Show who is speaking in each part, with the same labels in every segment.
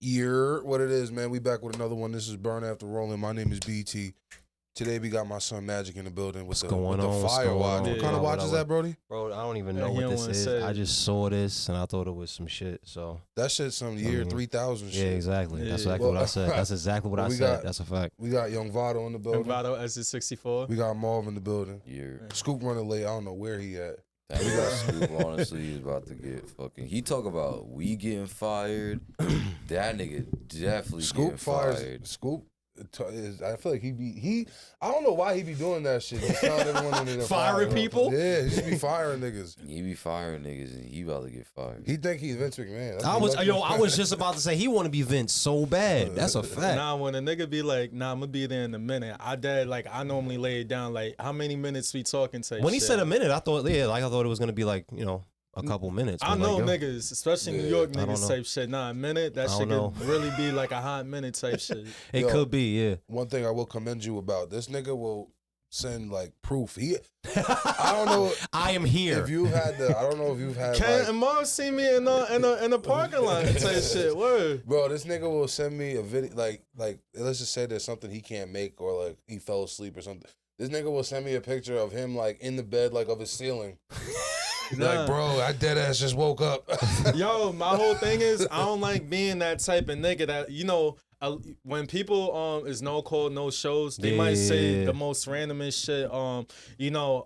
Speaker 1: What it is, man? We back with another one. This is Burn After Rolling. My name is BT. Today we got my son Magic in the building with the fire watch. What kind of watch is that, Brody?
Speaker 2: Bro, I don't even know what this is. I just saw this and I thought it was some shit. So
Speaker 1: that shit's some year 3000 shit.
Speaker 2: Yeah, exactly. That's exactly what I said. That's exactly what I said. That's a fact.
Speaker 1: We got Young Vado in the building.
Speaker 3: Young Vado SZ64.
Speaker 1: We got Marv in the building.
Speaker 4: Yeah.
Speaker 1: Scoop running late. I don't know where he at.
Speaker 4: That Scoop honestly is about to get fucking. He talk about we getting fired. That nigga definitely
Speaker 1: Scoop
Speaker 4: getting fired.
Speaker 1: Scoop. I feel like I don't know why he be doing that shit. He's telling everyone in
Speaker 2: firing people?
Speaker 1: Yeah, he just be firing niggas.
Speaker 4: He be firing niggas and he about to get fired.
Speaker 1: He think he's Vince McMahon.
Speaker 2: I was just about to say he want to be Vince so bad. That's a fact.
Speaker 3: Nah, when a nigga be like, nah, I'm gonna be there in a minute. I normally lay it down like how many minutes we talking to.
Speaker 2: When he said a minute, I thought it was gonna be like, a couple minutes.
Speaker 3: I know niggas, especially New York niggas type shit. Nah, a minute, that shit could really be like a hot minute type shit.
Speaker 2: It could be, yeah.
Speaker 1: One thing I will commend you about, this nigga will send like proof. I don't know.
Speaker 2: I am here.
Speaker 1: If you had I don't know if you've had.
Speaker 3: And Mom see me in a parking lot type shit. Word.
Speaker 1: Bro, this nigga will send me a video like let's just say there's something he can't make or like he fell asleep or something. This nigga will send me a picture of him like in the bed like of his ceiling. Like, bro, I dead ass just woke up.
Speaker 3: Yo, my whole thing is I don't like being that type of nigga that, when people is no call, no shows, they might say the most randomest shit.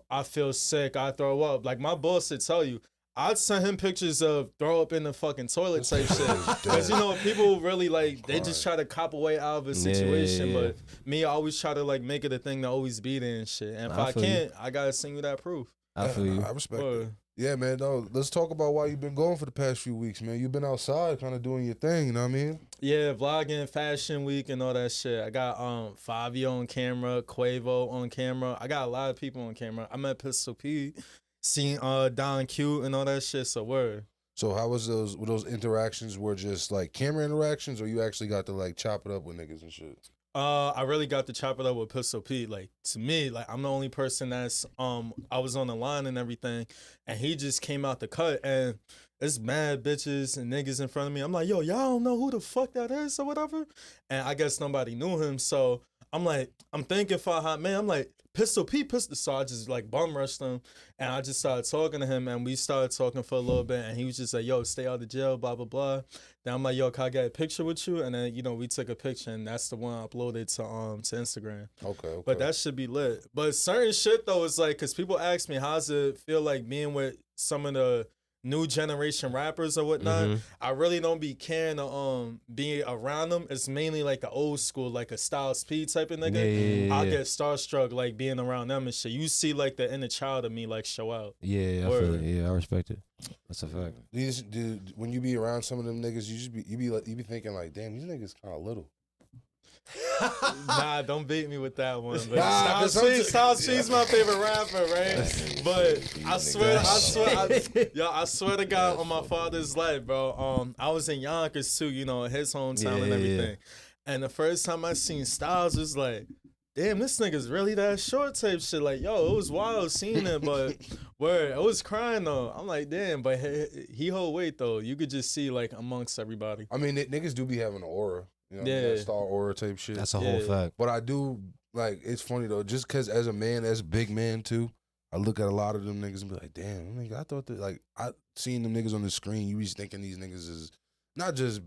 Speaker 3: I feel sick, I throw up. Like my boss would tell you, I'd send him pictures of throw up in the fucking toilet type shit. Because, people really they just try to cop away out of a situation.
Speaker 2: Yeah.
Speaker 3: But me, I always try to make it a thing to always be there and shit. And if I can't, I gotta send you that proof.
Speaker 2: I feel you.
Speaker 1: I respect it. Yeah, man. No, let's talk about why you've been going for the past few weeks, man. You've been outside, kind of doing your thing. You know what I mean?
Speaker 3: Yeah, vlogging, fashion week, and all that shit. I got Fabio on camera, Quavo on camera. I got a lot of people on camera. I met Pistol Pete, seen Don Q, and all that shit. So word.
Speaker 1: So how was those interactions? Were just like camera interactions, or you actually got to chop it up with niggas and shit?
Speaker 3: I really got to chop it up with Pistol Pete. To me, I'm the only person that's I was on the line and everything, and he just came out the cut, and it's mad bitches and niggas in front of me. I'm like, yo, y'all don't know who the fuck that is or whatever, and I guess nobody knew him, so I'm thinking for a hot man, I'm like, Pistol Pete, so I just bum rushed him, and I just started talking to him, and we started talking for a little bit, and he was just like, yo, stay out of jail, blah, blah, blah. Then I'm like, yo, can I get a picture with you? And then, we took a picture, and that's the one I uploaded to Instagram.
Speaker 1: Okay.
Speaker 3: But that should be lit. But certain shit, though, is because people ask me, how's it feel like being with some of the new generation rappers or whatnot?
Speaker 2: Mm-hmm.
Speaker 3: I really don't be caring to be around them. It's mainly the old school, a Styles P type of nigga. I get starstruck being around them and shit. You see the inner child of me show out.
Speaker 2: Yeah, I feel it. Yeah, I respect it. That's a fact.
Speaker 1: Dude, when you be around some of them niggas, you be thinking damn, these niggas kind of little.
Speaker 3: Nah, don't beat me with that one. But Styles P's my favorite rapper, right? But I swear to God on my father's life, bro. I was in Yonkers too, his hometown and everything. And the first time I seen Styles, it was damn, this nigga's really that short type shit. Yo, it was wild seeing it, but I was crying though. I'm damn, but he hold weight though. You could just see amongst everybody.
Speaker 1: I mean, niggas do be having an aura. That star aura type shit.
Speaker 2: That's a whole fact.
Speaker 1: But I do, it's funny though, just because as a man, as a big man too, I look at a lot of them niggas and be like, damn, nigga, I thought that, I seen them niggas on the screen, you be thinking these niggas is not just,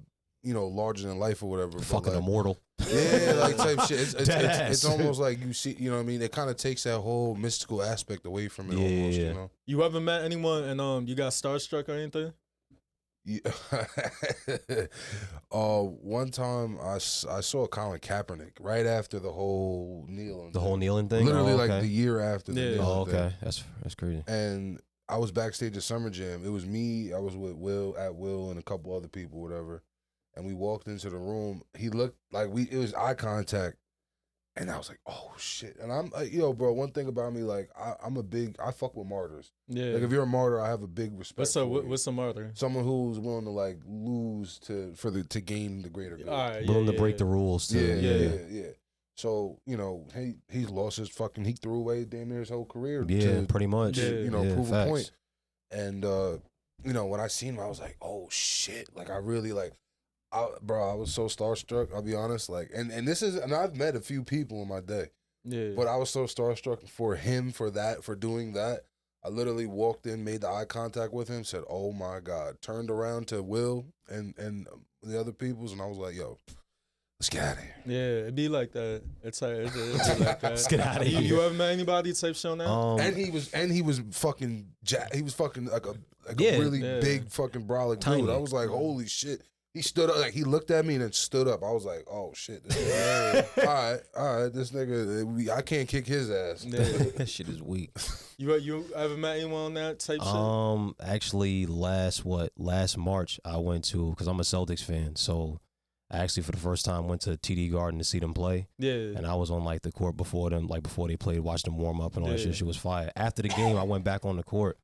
Speaker 1: larger than life or whatever.
Speaker 2: Fucking immortal.
Speaker 1: Yeah, type shit. It's almost like you see, you know what I mean? It kind of takes that whole mystical aspect away from it almost, you know?
Speaker 3: You ever met anyone and you got starstruck or anything?
Speaker 1: Yeah. One time I saw Colin Kaepernick right after the whole kneeling.
Speaker 2: The whole kneeling thing?
Speaker 1: Literally the year after the kneeling thing.
Speaker 2: That's crazy.
Speaker 1: And I was backstage at Summer Jam. It was me, I was with Will, and a couple other people, whatever. And we walked into the room. He looked it was eye contact. And I was like, oh shit. And I'm bro, one thing about me, I fuck with martyrs.
Speaker 3: Yeah.
Speaker 1: If you're a martyr, I have a big respect.
Speaker 3: What's a martyr?
Speaker 1: Someone who's willing to lose to gain the greater good.
Speaker 2: Willing to break the rules too.
Speaker 1: Yeah. So, he's lost his he threw away damn near his whole career.
Speaker 2: Yeah, pretty much.
Speaker 1: Prove a point. And when I seen him, I was like, oh shit. I really Bro, I was so starstruck. I'll be honest. Like, and I've met a few people in my day.
Speaker 3: Yeah.
Speaker 1: But I was so starstruck for him for doing that. I literally walked in, made the eye contact with him, said, "Oh my God!" Turned around to Will and the other peoples, and I was like, "Yo, let's get out of here."
Speaker 3: Yeah, it'd be like that. It's like it'd be like that.
Speaker 2: Let's get out of here.
Speaker 3: You ever met anybody type show now?
Speaker 1: And he was fucking he was fucking like a
Speaker 2: Yeah,
Speaker 1: really big fucking brolic
Speaker 2: Tiny.
Speaker 1: dude. I was like, holy shit. He stood up, like he looked at me and then stood up. I was like, oh shit. This nigga, all right, this nigga, I can't kick his ass.
Speaker 3: Yeah.
Speaker 2: That shit is weak.
Speaker 3: You ever met anyone on that type shit?
Speaker 2: Actually, last March I went to, because I'm a Celtics fan, so I actually for the first time went to TD Garden to see them play.
Speaker 3: Yeah.
Speaker 2: And I was on like the court before them, like before they played, watched them warm up and all that shit. Shit was fire. After the game, I went back on the court,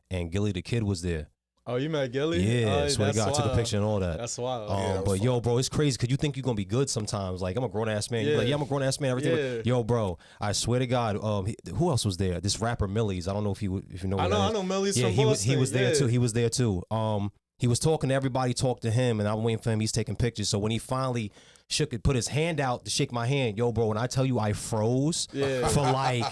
Speaker 2: and Gilly the Kid was there.
Speaker 3: Oh, you met Gilly?
Speaker 2: Yeah, swear to God, I took a picture and all that.
Speaker 3: That's wild.
Speaker 2: But yo, bro, it's crazy because you think you're gonna be good sometimes. Like, I'm a grown ass man. You're like, yeah, I'm a grown ass man. Everything.
Speaker 3: Yeah.
Speaker 2: But, yo, bro, I swear to God, who else was there? This rapper Millie's. I don't know if you know.
Speaker 3: I know Millie's from Boston.
Speaker 2: He was there too. He was there too. He was talking to everybody, talked to him, and I'm waiting for him. He's taking pictures. So when he finally put his hand out to shake my hand, yo, bro, when I tell you I froze for like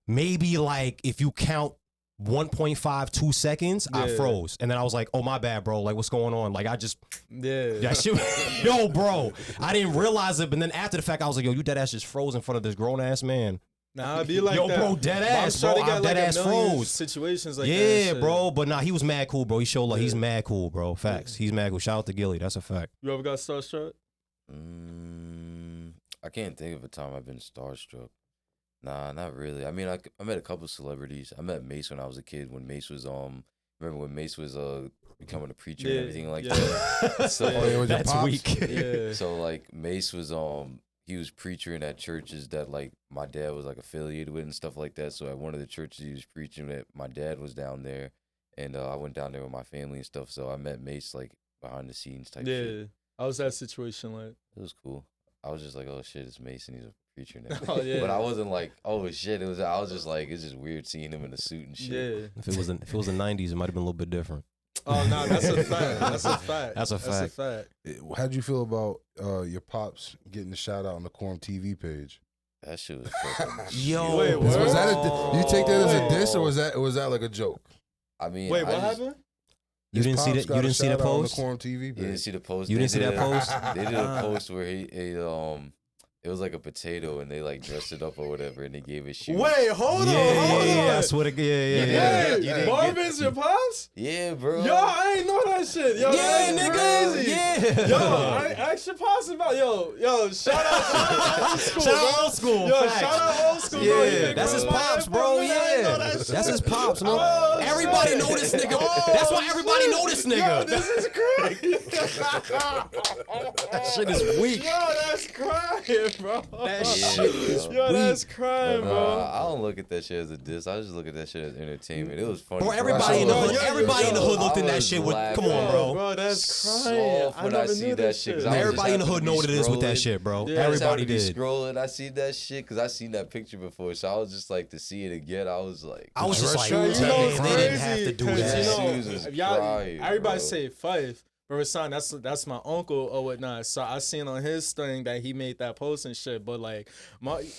Speaker 2: maybe like if you count 1.52 seconds, I froze. And then I was like, oh, my bad, bro. Like, what's going on? Like, I just, that shit, yo, bro, I didn't realize it. But then after the fact, I was like, yo, you dead ass just froze in front of this grown ass man.
Speaker 3: Nah, I'd be like
Speaker 2: yo,
Speaker 3: that.
Speaker 2: bro, dead ass, bro. I'm dead ass froze.
Speaker 3: Situations like that.
Speaker 2: Yeah, bro. But nah, he was mad cool, bro. He showed like he's mad cool, bro. Facts. He's mad cool. Shout out to Gilly. That's a fact.
Speaker 3: You ever got starstruck?
Speaker 4: I can't think of a time I've been starstruck. Nah, not really. I mean, I met a couple celebrities. I met Mace when I was a kid. When Mace was remember when Mace was becoming a preacher and everything like that. So
Speaker 2: that's weak.
Speaker 3: Yeah.
Speaker 4: So like Mace was he was preaching at churches that like my dad was like affiliated with and stuff like that. So at one of the churches he was preaching at, my dad was down there, and I went down there with my family and stuff. So I met Mace like behind the scenes type shit.
Speaker 3: Yeah. How was that situation like?
Speaker 4: It was cool. I was just like, oh shit, it's Mason. He's a preacher now.
Speaker 3: Oh, yeah.
Speaker 4: But I wasn't like, oh shit. I was just like, it's just weird seeing him in a suit and shit.
Speaker 3: Yeah.
Speaker 2: If it was the 90s, it might have been a little bit different.
Speaker 3: Oh no, that's a fact. That's a fact.
Speaker 2: That's a fact.
Speaker 1: How'd you feel about your pops getting the shout out on the Quorum TV page?
Speaker 4: That shit was fucking
Speaker 2: Yo,
Speaker 3: wait,
Speaker 1: Was that you take that as a diss or was that like a joke?
Speaker 4: I mean,
Speaker 3: wait, what happened?
Speaker 2: You didn't see that? You didn't see the post?
Speaker 1: On the Quorum TV page.
Speaker 4: You didn't see the post?
Speaker 2: You didn't see that post?
Speaker 4: They did a post where it was like a potato and they like dressed it up or whatever and they gave it shoes.
Speaker 3: Wait, hold on.
Speaker 2: I swear to God.
Speaker 3: Yeah. Marvin's your pops?
Speaker 4: Yeah, bro.
Speaker 3: Yo, I ain't know that shit. Yo, that's crazy.
Speaker 2: Yeah.
Speaker 3: Yo, I asked your pops about yo, shout out old school.
Speaker 2: Shout out old school.
Speaker 3: Yo,
Speaker 2: Facts.
Speaker 3: shout out old school. Bro.
Speaker 2: Yeah, that's his pops, bro. Yeah, that's his pops. No,
Speaker 3: Oh,
Speaker 2: everybody
Speaker 3: shit.
Speaker 2: know this nigga. That's why everybody know this nigga.
Speaker 3: Yo, this is crazy.
Speaker 2: That shit is weak.
Speaker 3: Yo, that's crying, bro.
Speaker 2: That shit is
Speaker 3: Yo,
Speaker 2: weak.
Speaker 3: that's crying, bro.
Speaker 4: I don't look at that shit as a diss. I just look at that shit as entertainment. It was funny.
Speaker 2: Bro, everybody in the hood,
Speaker 3: everybody in the
Speaker 2: hood looked in that
Speaker 4: was
Speaker 2: shit with.
Speaker 4: laughing.
Speaker 2: Come on, bro.
Speaker 3: Bro, that's crying.
Speaker 4: Soft when I
Speaker 3: never
Speaker 4: see
Speaker 3: knew
Speaker 4: that
Speaker 3: this
Speaker 4: shit, 'cause
Speaker 3: shit.
Speaker 4: I was
Speaker 2: Everybody in the
Speaker 4: just
Speaker 2: hood know what it is with that shit, bro.
Speaker 3: Yeah.
Speaker 2: Everybody
Speaker 4: be
Speaker 2: did.
Speaker 4: scrolling. I see that shit because I seen that picture before, so I was just like to see it again. I was like,
Speaker 2: I was just like,
Speaker 3: Yo, you
Speaker 2: man,
Speaker 3: know it's
Speaker 2: they didn't have to do
Speaker 3: crazy, 'cause,
Speaker 2: that.
Speaker 3: you
Speaker 4: Shoes was
Speaker 3: know, y'all,
Speaker 4: crying,
Speaker 3: everybody
Speaker 4: bro.
Speaker 3: say Fife, but his son, that's my uncle or whatnot. So I seen on his thing that he made that post and shit. But like,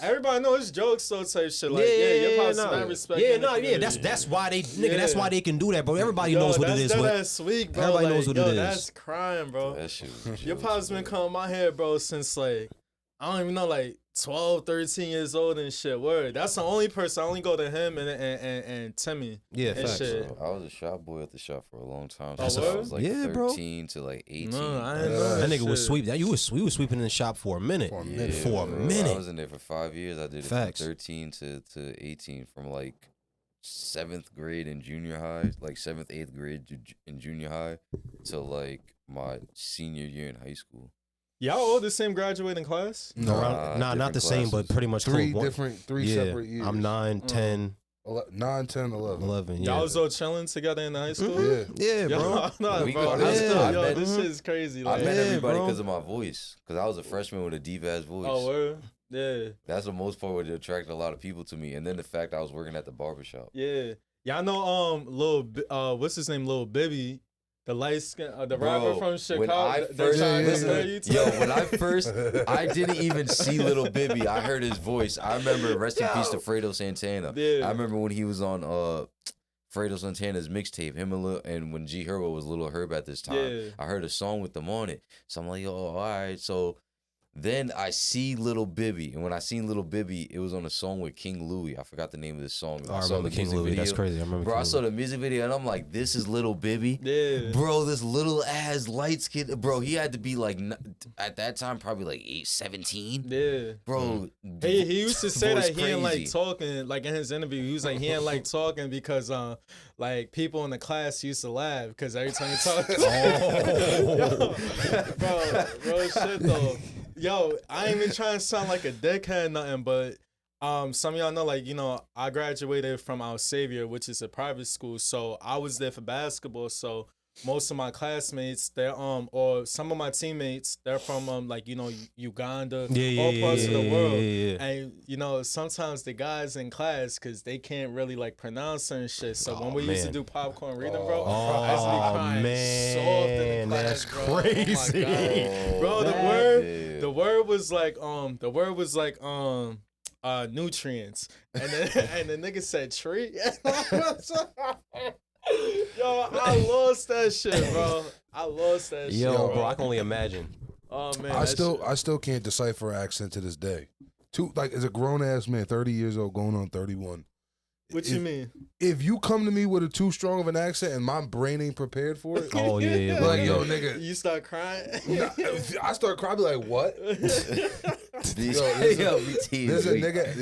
Speaker 3: everybody know his jokes, so type shit. Like, your pops not respecting.
Speaker 2: That's why they, nigga. That's why they can do that, bro. Everybody knows what it is.
Speaker 3: That's weak, bro.
Speaker 2: Everybody
Speaker 3: like,
Speaker 2: knows what it is.
Speaker 3: That's crying, bro.
Speaker 4: that shit was
Speaker 3: Your
Speaker 4: jokes,
Speaker 3: pops been
Speaker 4: bro.
Speaker 3: coming my head, bro, since like I don't even know, like 12, 13 years old and shit. Word. That's the only person. I only go to him and Timmy.
Speaker 2: Yeah,
Speaker 3: and
Speaker 2: facts.
Speaker 3: shit.
Speaker 4: Bro, I was a shop boy at the shop for a long time.
Speaker 3: Oh,
Speaker 4: So I
Speaker 3: word?
Speaker 4: was like
Speaker 2: Yeah, bro.
Speaker 4: 13 to like 18.
Speaker 3: No, I ain't
Speaker 1: Yeah.
Speaker 3: know
Speaker 2: That nigga was
Speaker 3: shit.
Speaker 2: sweep. We was sweeping in the shop for a minute.
Speaker 1: For a
Speaker 4: Yeah,
Speaker 1: minute.
Speaker 2: For a
Speaker 4: bro.
Speaker 2: minute.
Speaker 4: I was in there for 5 years. I did it
Speaker 2: Facts.
Speaker 4: from 13 to 18, from like 7th grade in junior high, like 7th, 8th grade in junior high, to like my senior year in high school.
Speaker 3: Y'all all the same graduating class?
Speaker 1: No,
Speaker 2: Nah, not
Speaker 4: different
Speaker 2: the same, but
Speaker 4: classes.
Speaker 2: pretty much
Speaker 1: three
Speaker 2: close.
Speaker 1: separate years.
Speaker 2: I'm 9, 10,
Speaker 1: 9, 10, 11.
Speaker 2: 11. Yeah.
Speaker 3: Y'all was all chilling together in high school?
Speaker 1: Yeah.
Speaker 2: Yeah,
Speaker 3: Yo,
Speaker 2: bro.
Speaker 3: I'm not,
Speaker 4: We
Speaker 3: bro.
Speaker 4: go-
Speaker 3: That's
Speaker 2: yeah,
Speaker 3: cool.
Speaker 2: I
Speaker 3: Yo,
Speaker 4: met-
Speaker 3: this shit is crazy.
Speaker 4: I
Speaker 3: Like,
Speaker 4: met everybody
Speaker 2: bro.
Speaker 4: because of my voice, because I was a freshman with a deep ass voice.
Speaker 3: oh, word? Yeah.
Speaker 4: That's the most part what attracted a lot of people to me, and then the fact I was working at the barbershop.
Speaker 3: Yeah. Y'all know, what's his name? Lil Bibby. The light skin, the
Speaker 4: Bro,
Speaker 3: rapper from
Speaker 4: when
Speaker 3: Chicago.
Speaker 4: I
Speaker 3: that
Speaker 4: first
Speaker 3: tried to
Speaker 1: listen-
Speaker 3: spare you too?
Speaker 4: Yo, when I didn't even see Little Bibby. I heard his voice. I remember, rest in peace to Fredo Santana.
Speaker 3: Yeah.
Speaker 4: I remember when he was on Fredo Santana's mixtape, him and when G Herbo was Little Herb at this time.
Speaker 3: Yeah.
Speaker 4: I heard a song with them on it. So I'm like, yo, all right. So then I see Little Bibby, and when I seen Little Bibby, it was on a song with King Louis. I forgot the name of the song.
Speaker 2: I
Speaker 4: saw
Speaker 2: remember
Speaker 4: the
Speaker 2: King
Speaker 4: music
Speaker 2: Louis. That's
Speaker 4: video.
Speaker 2: crazy. I remember.
Speaker 4: Bro,
Speaker 2: King
Speaker 4: I saw
Speaker 2: Louis.
Speaker 4: the music video, and I'm like, this is Little Bibby.
Speaker 3: Yeah.
Speaker 4: Bro, this little ass light skin. Bro, he had to be like, at that time, probably like 17.
Speaker 3: Yeah.
Speaker 4: Bro,
Speaker 3: He used to say
Speaker 4: voice
Speaker 3: that he didn't like
Speaker 4: crazy.
Speaker 3: talking, like in his interview, he was like, he didn't like talking because, like, people in the class used to laugh because every time he talked. Bro, shit though. Yo, I ain't even trying to sound like a dickhead, nothing, but some of y'all know, like, you know, I graduated from Our Savior, which is a private school, so I was there for basketball. So most of my classmates, they're or some of my teammates, they're from like, you know, Uganda, all parts of the world. And you know, sometimes the guys in class, cause they can't really like pronounce certain shit. So when we used to do popcorn reading, bro, I used to be crying soft in the class,
Speaker 2: that's
Speaker 3: bro.
Speaker 2: crazy.
Speaker 3: Oh my God. Bro, the word was like nutrients, and then and the nigga said tree. Yo, I lost that shit, bro. I lost that shit.
Speaker 2: Yo, bro, I can only imagine.
Speaker 3: Oh man,
Speaker 1: I still can't decipher an accent to this day. Like as a grown ass man, 30 years old, going on 31.
Speaker 3: What you mean?
Speaker 1: If you come to me with a too strong of an accent and my brain ain't prepared for it,
Speaker 2: Oh yeah.
Speaker 1: like yo,
Speaker 2: yeah.
Speaker 1: nigga,
Speaker 3: You start crying.
Speaker 1: I start crying, be like, what?
Speaker 4: These-
Speaker 1: Yo,
Speaker 4: there's
Speaker 1: There's a nigga,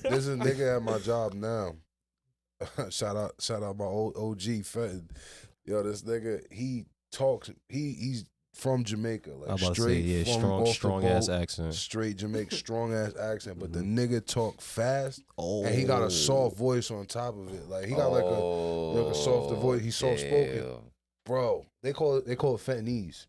Speaker 1: there's a nigga at my job now. shout out my old OG Fed. Yo, this nigga, he talks, he's from Jamaica,
Speaker 2: I'm
Speaker 1: like
Speaker 2: about to say,
Speaker 1: straight
Speaker 2: yeah,
Speaker 1: from
Speaker 2: strong ass accent.
Speaker 1: straight Jamaica, strong ass accent, but the nigga talk fast
Speaker 2: Oh,
Speaker 1: and he got a soft voice on top of it. Like he got like a softer voice. He's soft spoken, bro. They call it Fentonese.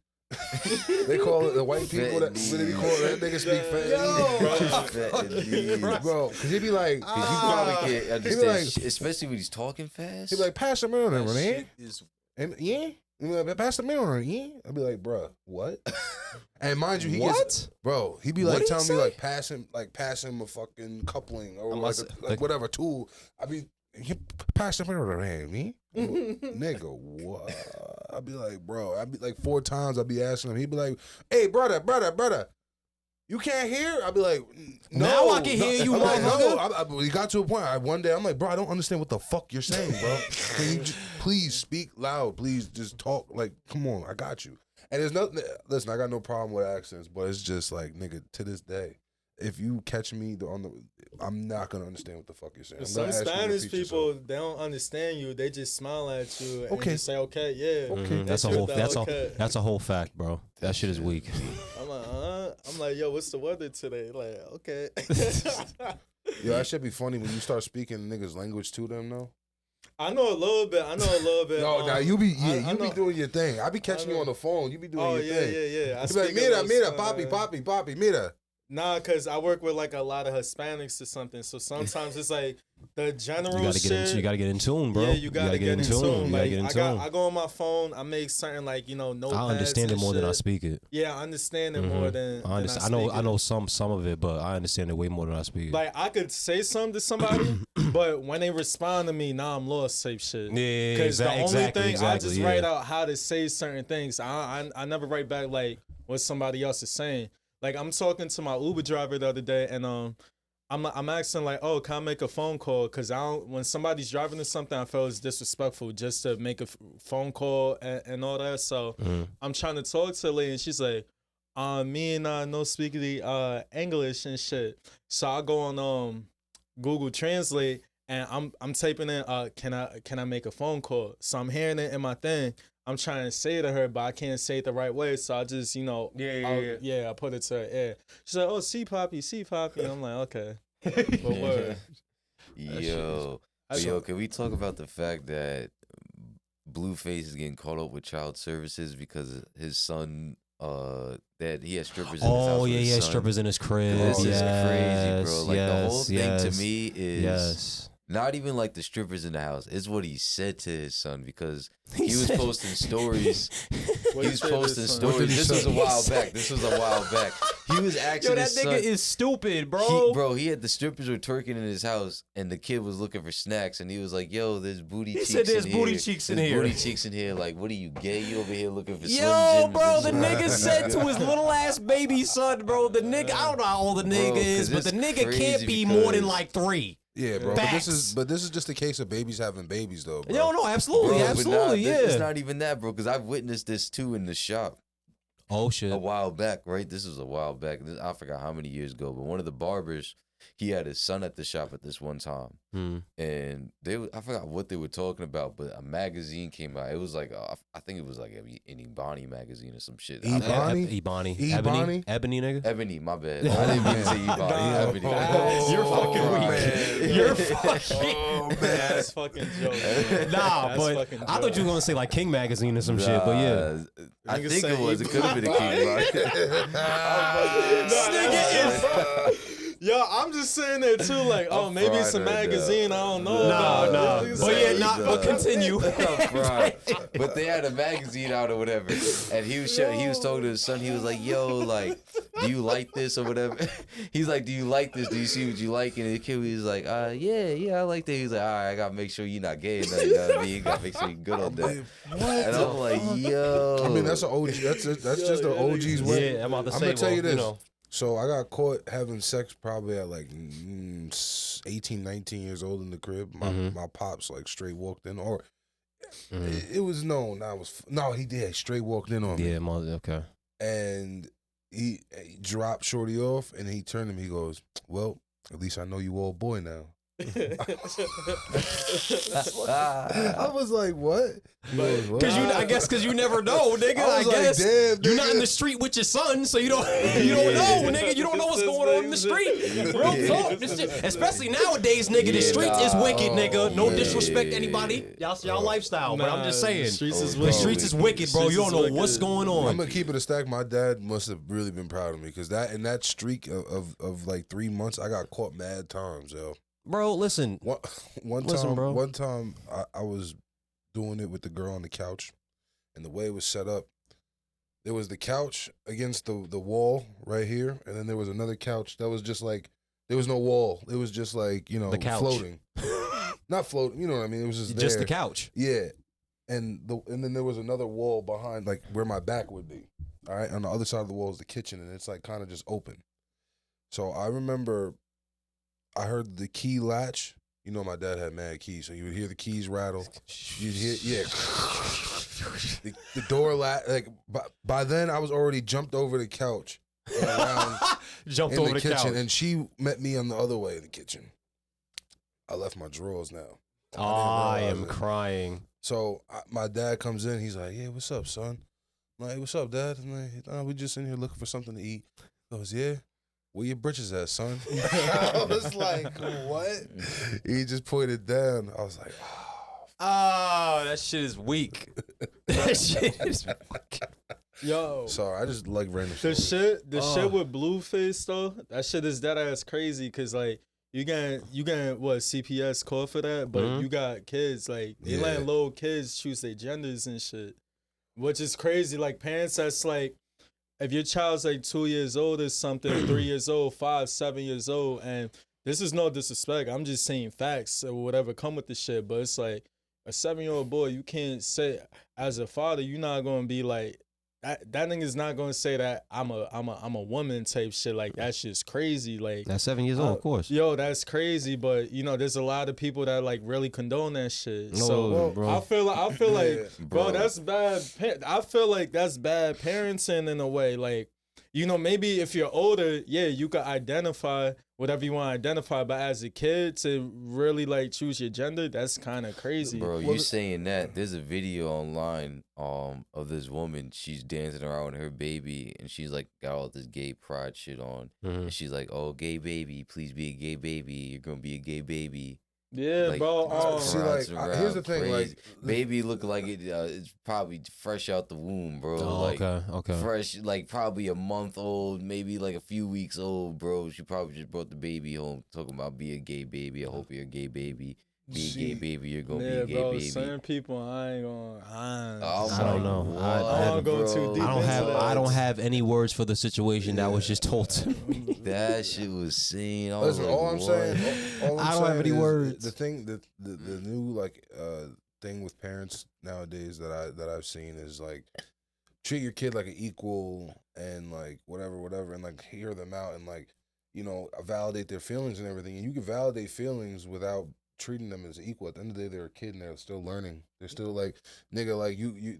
Speaker 1: They call it the white people that nigga speak Fentonese, bro. Cause he be like,
Speaker 4: Cause you probably can't understand,
Speaker 1: like-
Speaker 4: shit, especially when he's talking fast.
Speaker 1: he be like, pass the mirror,
Speaker 4: That
Speaker 1: man.
Speaker 4: shit is-
Speaker 1: And yeah, he be like, pass the mirror, yeah. I'd be like, bro, what? And mind you, he
Speaker 2: what?
Speaker 1: gets, bro. He be
Speaker 2: What
Speaker 1: like
Speaker 2: did he
Speaker 1: telling me
Speaker 2: say?
Speaker 1: pass him a fucking coupling or
Speaker 2: I'm
Speaker 1: like,
Speaker 2: about to-
Speaker 1: like whatever tool. I be pass the mirror, man, me. Nigga, what? I'd be like, bro. I'd be like 4 times. I'd be asking him. He'd be like, hey, brother. You can't hear? I'd be like, no.
Speaker 2: Now I can hear you,
Speaker 1: I'm like, no.
Speaker 2: motherfucker.
Speaker 1: We got to a point. One day, I'm like, bro, I don't understand what the fuck you're saying, bro. Can you just, please speak loud? Please just talk. Like, come on, I got you. And there's nothing. Listen, I got no problem with accents, but it's just like, nigga, to this day, if you catch me I'm not gonna understand what the fuck you're saying. I'm
Speaker 3: Some
Speaker 1: gonna ask you to
Speaker 3: Spanish
Speaker 1: repeat
Speaker 3: people,
Speaker 1: yourself.
Speaker 3: they don't understand you. They just smile at you and
Speaker 1: Okay.
Speaker 3: just say, "Okay, yeah."
Speaker 1: Okay.
Speaker 2: That's a
Speaker 3: They
Speaker 2: whole.
Speaker 3: shoot
Speaker 2: That's
Speaker 3: that,
Speaker 2: a.
Speaker 3: okay.
Speaker 2: That's a whole fact, bro. That shit is weak.
Speaker 3: I'm like, I'm like, yo, what's the weather today? Like, okay.
Speaker 1: Yo, that should be funny when you start speaking niggas' language to them, though.
Speaker 3: I know a little bit.
Speaker 1: No, now you be
Speaker 3: I
Speaker 1: be
Speaker 3: know-
Speaker 1: doing your thing. I be catching you
Speaker 3: know.
Speaker 1: on the phone. You be doing
Speaker 3: Oh
Speaker 1: your
Speaker 3: yeah,
Speaker 1: thing.
Speaker 3: yeah. I
Speaker 1: You be like,
Speaker 3: speak a
Speaker 1: mira,
Speaker 3: little
Speaker 1: papi, mira.
Speaker 3: Nah, cause I work with like a lot of Hispanics or something. So sometimes it's like the general
Speaker 2: You gotta
Speaker 3: shit.
Speaker 2: get in. You gotta get in tune, bro.
Speaker 3: Yeah, you gotta get in tune.
Speaker 2: You gotta
Speaker 3: Like
Speaker 2: get in
Speaker 3: I
Speaker 2: tune.
Speaker 3: go on my phone. I make certain like notepads.
Speaker 2: I understand it
Speaker 3: and
Speaker 2: more than I
Speaker 3: shit.
Speaker 2: speak it.
Speaker 3: Yeah, I understand it more than
Speaker 2: I understand.
Speaker 3: than
Speaker 2: I know
Speaker 3: speak it.
Speaker 2: some of it, but I understand it way more than I speak it.
Speaker 3: Like I could say something to somebody, but when they respond to me, nah, I'm lost type shit.
Speaker 2: Yeah,
Speaker 3: Because the only thing I just
Speaker 2: yeah.
Speaker 3: write out how to say certain things. I never write back like what somebody else is saying. Like I'm talking to my Uber driver the other day, and I'm asking like, oh, can I make a phone call? Because when somebody's driving to something, I feel it's disrespectful just to make a phone call and all that. So I'm trying to talk to a lady, and she's like, me and no speak the English and shit. So I go on Google Translate, and I'm typing in can I make a phone call? So I'm hearing it in my thing. I'm trying to say it to her, but I can't say it the right way. So I just, I put it to her ear. She's like, oh, see, Poppy. And I'm like, okay. But word.
Speaker 4: Yo, can we talk about the fact that Blueface is getting caught up with child services because his son, that he has strippers in his house
Speaker 2: Oh
Speaker 4: with
Speaker 2: yeah,
Speaker 4: his
Speaker 2: yeah,
Speaker 4: son?
Speaker 2: strippers in his crib.
Speaker 4: This is
Speaker 2: yes,
Speaker 4: crazy, bro. Like the whole thing
Speaker 2: yes,
Speaker 4: to me is
Speaker 2: yes.
Speaker 4: not even like the strippers in the house. It's what he said to his son because
Speaker 2: He
Speaker 4: he was
Speaker 2: said-
Speaker 4: posting stories.
Speaker 3: What
Speaker 4: He
Speaker 3: you
Speaker 4: was
Speaker 3: say to his
Speaker 4: posting
Speaker 3: son?
Speaker 1: What did
Speaker 4: stories.
Speaker 1: he
Speaker 4: This
Speaker 1: say?
Speaker 4: was a while back. This was a while back. He was asking
Speaker 2: Yo, that
Speaker 4: his
Speaker 2: nigga
Speaker 4: son.
Speaker 2: is stupid, bro.
Speaker 4: He had the strippers were twerking in his house, and the kid was looking for snacks, and he was like, "Yo, there's booty
Speaker 2: He
Speaker 4: cheeks
Speaker 2: said there's
Speaker 4: in
Speaker 2: booty
Speaker 4: here.
Speaker 2: cheeks in
Speaker 4: There's
Speaker 2: here."
Speaker 4: booty cheeks in here. Like, what are you gay? You over here looking for Slim
Speaker 2: Yo,
Speaker 4: Jims
Speaker 2: bro,
Speaker 4: and
Speaker 2: the
Speaker 4: shit?"
Speaker 2: nigga said to his little ass baby son, bro. The nigga, I don't know how old the
Speaker 4: Bro,
Speaker 2: nigga
Speaker 4: 'cause
Speaker 2: is, but the
Speaker 4: it's
Speaker 2: nigga can't
Speaker 4: crazy
Speaker 2: be more than
Speaker 4: because-
Speaker 2: like 3.
Speaker 1: Yeah, bro.
Speaker 2: Facts.
Speaker 1: But this is just a case of babies having babies, though, bro.
Speaker 2: Yo, no, absolutely,
Speaker 4: Bro, but
Speaker 2: absolutely,
Speaker 4: nah, It's
Speaker 2: yeah.
Speaker 4: not even that, bro, because I've witnessed this too in the shop
Speaker 2: Oh shit.
Speaker 4: a while back, right? This was a while back. I forgot how many years ago, but one of the barbers, he had his son at the shop at this one time. And I forgot what they were talking about, but a magazine came out. It was like, I think it was like an Ebony magazine or some shit.
Speaker 1: Ebony?
Speaker 2: Ebony.
Speaker 1: Ebony?
Speaker 2: Ebony, nigga.
Speaker 4: Ebony, my bad. I didn't mean to say Ebony. Ebony.
Speaker 2: You're fucking
Speaker 1: Oh,
Speaker 2: weak.
Speaker 1: man.
Speaker 2: You're fucking.
Speaker 1: Oh, man.
Speaker 3: That's fucking joke. bro.
Speaker 2: Nah,
Speaker 3: That's
Speaker 2: but
Speaker 3: fucking
Speaker 2: I thought
Speaker 3: joke.
Speaker 2: you were gonna say like King Magazine or some shit, but yeah.
Speaker 4: I
Speaker 3: Nigga
Speaker 4: think
Speaker 3: say
Speaker 4: it was. It could have been a
Speaker 3: Ebony.
Speaker 4: King.
Speaker 3: This nigga is. Yo, I'm just saying that too. Like, oh,
Speaker 4: I'm
Speaker 3: maybe it's a
Speaker 4: fried right
Speaker 3: magazine.
Speaker 4: now.
Speaker 3: I don't know.
Speaker 2: Nah,
Speaker 3: about.
Speaker 2: nah.
Speaker 3: This nigga
Speaker 2: But
Speaker 3: say-
Speaker 2: yeah, nah, but continue.
Speaker 4: Right. But they had a magazine out or whatever, and he was talking to his son. He was like, "Yo, like, do you like this or whatever?" He's like, "Do you like this? Do you see what you like?" And the kid was like, yeah, I like that." He's like, "All right, I gotta make sure you're not gay enough. You know what I mean? You gotta make sure you're good on that."
Speaker 1: What?
Speaker 4: And I'm like, "Yo."
Speaker 1: I mean, that's an OG. That's just the OG's way.
Speaker 2: Yeah, I'm about to
Speaker 1: I'm
Speaker 2: say.
Speaker 1: gonna tell you
Speaker 2: well,
Speaker 1: this.
Speaker 2: know.
Speaker 1: So I got caught having sex probably at like 18, 19 years old in the crib. My pops like straight walked in, or it was known. He did straight walked in on me,
Speaker 2: Yeah, okay.
Speaker 1: and he dropped Shorty off, and he turned to me. He goes, "Well, at least I know you all boy now." I was like, "What?" He goes, "What?"
Speaker 2: Cause you never know, nigga.
Speaker 1: I was like,
Speaker 2: guess
Speaker 1: damn,
Speaker 2: you're not
Speaker 1: nigga.
Speaker 2: in the street with your son, so you don't know, nigga. You don't know what's going on in the street. Real talk, this shit, especially nowadays, nigga. The streets is wicked, nigga. No disrespect to anybody, y'all lifestyle, but I'm just saying,
Speaker 3: The streets is
Speaker 2: the
Speaker 3: wicked.
Speaker 2: streets is wicked, bro. You don't know what's going
Speaker 1: I'm
Speaker 2: on.
Speaker 1: gonna keep it a stack. My dad must have really been proud of me because that streak of like 3 months, I got caught mad times, yo.
Speaker 2: Bro, listen.
Speaker 1: One
Speaker 2: bro.
Speaker 1: One time, I was doing it with the girl on the couch, and the way it was set up, there was the couch against the wall right here, and then there was another couch that was just like there was no wall. It was just like
Speaker 2: The couch.
Speaker 1: floating, not floating. You know what I mean? It was just
Speaker 2: Just
Speaker 1: there.
Speaker 2: the couch.
Speaker 1: Yeah, and then there was another wall behind, like where my back would be. All right, on the other side of the wall is the kitchen, and it's like kind of just open. So I remember, I heard the key latch. You know, my dad had mad keys, so you would hear the keys rattle. You'd hear, yeah, the door latch. Like by then, I was already jumped over the couch and around
Speaker 2: Jumped
Speaker 1: in
Speaker 2: over
Speaker 1: the
Speaker 2: the
Speaker 1: kitchen,
Speaker 2: couch.
Speaker 1: and she met me on the other way of the kitchen. I left my drawers now.
Speaker 2: I
Speaker 1: realize
Speaker 2: am
Speaker 1: it.
Speaker 2: crying.
Speaker 1: So my dad comes in. He's like, "Yeah, what's up, son?" I'm like, "Hey, what's up, Dad?" I'm like, "Oh, we just in here looking for something to eat." He goes, "Yeah, where your britches at, son?" I was like, "What?" He just pointed down. I was like,
Speaker 2: Oh, that shit is weak. That shit is weak.
Speaker 3: Yo,
Speaker 1: "Sorry, I just like random
Speaker 3: the
Speaker 1: stories."
Speaker 3: shit with Blueface though, that shit is dead ass crazy. Cause like you got what CPS call for that, but you got kids like they
Speaker 1: Yeah.
Speaker 3: letting little kids choose their genders and shit, which is crazy. Like parents, that's like if your child's like 2 years old or something, 3 years old, 5, 7 years old, and this is no disrespect. I'm just saying facts or whatever come with the shit, but it's like a 7-year-old boy, you can't say as a father, you're not gonna be like. That nigga's not gonna say that I'm a woman type shit. Like that's just crazy. Like
Speaker 2: That's 7 years old, of course.
Speaker 3: yo, that's crazy. But you know, there's a lot of people that like really condone that shit. So
Speaker 2: bro.
Speaker 3: I feel like, bro,
Speaker 4: Bro.
Speaker 3: that's bad. I feel like that's bad parenting in a way. Like, you know, maybe if you're older, yeah, you could identify whatever you want to identify. But as a kid, to really like choose your gender, that's kind of crazy.
Speaker 4: Bro, you saying that? There's a video online of this woman. She's dancing around with her baby, and she's like got all this gay pride shit on. And she's like, "Oh, gay baby, please be a gay baby. You're gonna be a gay baby."
Speaker 3: Yeah,
Speaker 4: like,
Speaker 3: bro.
Speaker 1: See, like,
Speaker 4: prancing
Speaker 1: here's the
Speaker 4: around
Speaker 1: thing,
Speaker 4: crazy.
Speaker 1: like,
Speaker 4: baby look like it's probably fresh out the womb, bro.
Speaker 2: Oh,
Speaker 4: like,
Speaker 2: okay.
Speaker 4: fresh, like probably a month old, maybe like a few weeks old, bro. She probably just brought the baby home, talking about be a gay baby. I hope you're a gay baby. Be a gay baby. You're gonna be a gay
Speaker 3: bro,
Speaker 4: baby.
Speaker 3: certain people, I ain't gonna.
Speaker 2: I don't know.
Speaker 4: What,
Speaker 3: I don't go too deep
Speaker 2: I don't
Speaker 3: into
Speaker 2: have.
Speaker 3: that.
Speaker 2: I don't have any words for the situation that was just told to me.
Speaker 4: That shit was seen. I was
Speaker 1: Listen,
Speaker 4: like,
Speaker 1: all I'm
Speaker 4: what?
Speaker 1: saying, all I'm
Speaker 2: I don't have
Speaker 1: saying
Speaker 2: any
Speaker 1: is
Speaker 2: words.
Speaker 1: The thing, the new like thing with parents nowadays that I've seen is like treat your kid like an equal and like whatever, and like hear them out and like validate their feelings and everything. And you can validate feelings without treating them as equal. At the end of the day, they're a kid and they're still learning. They're still like, nigga, like you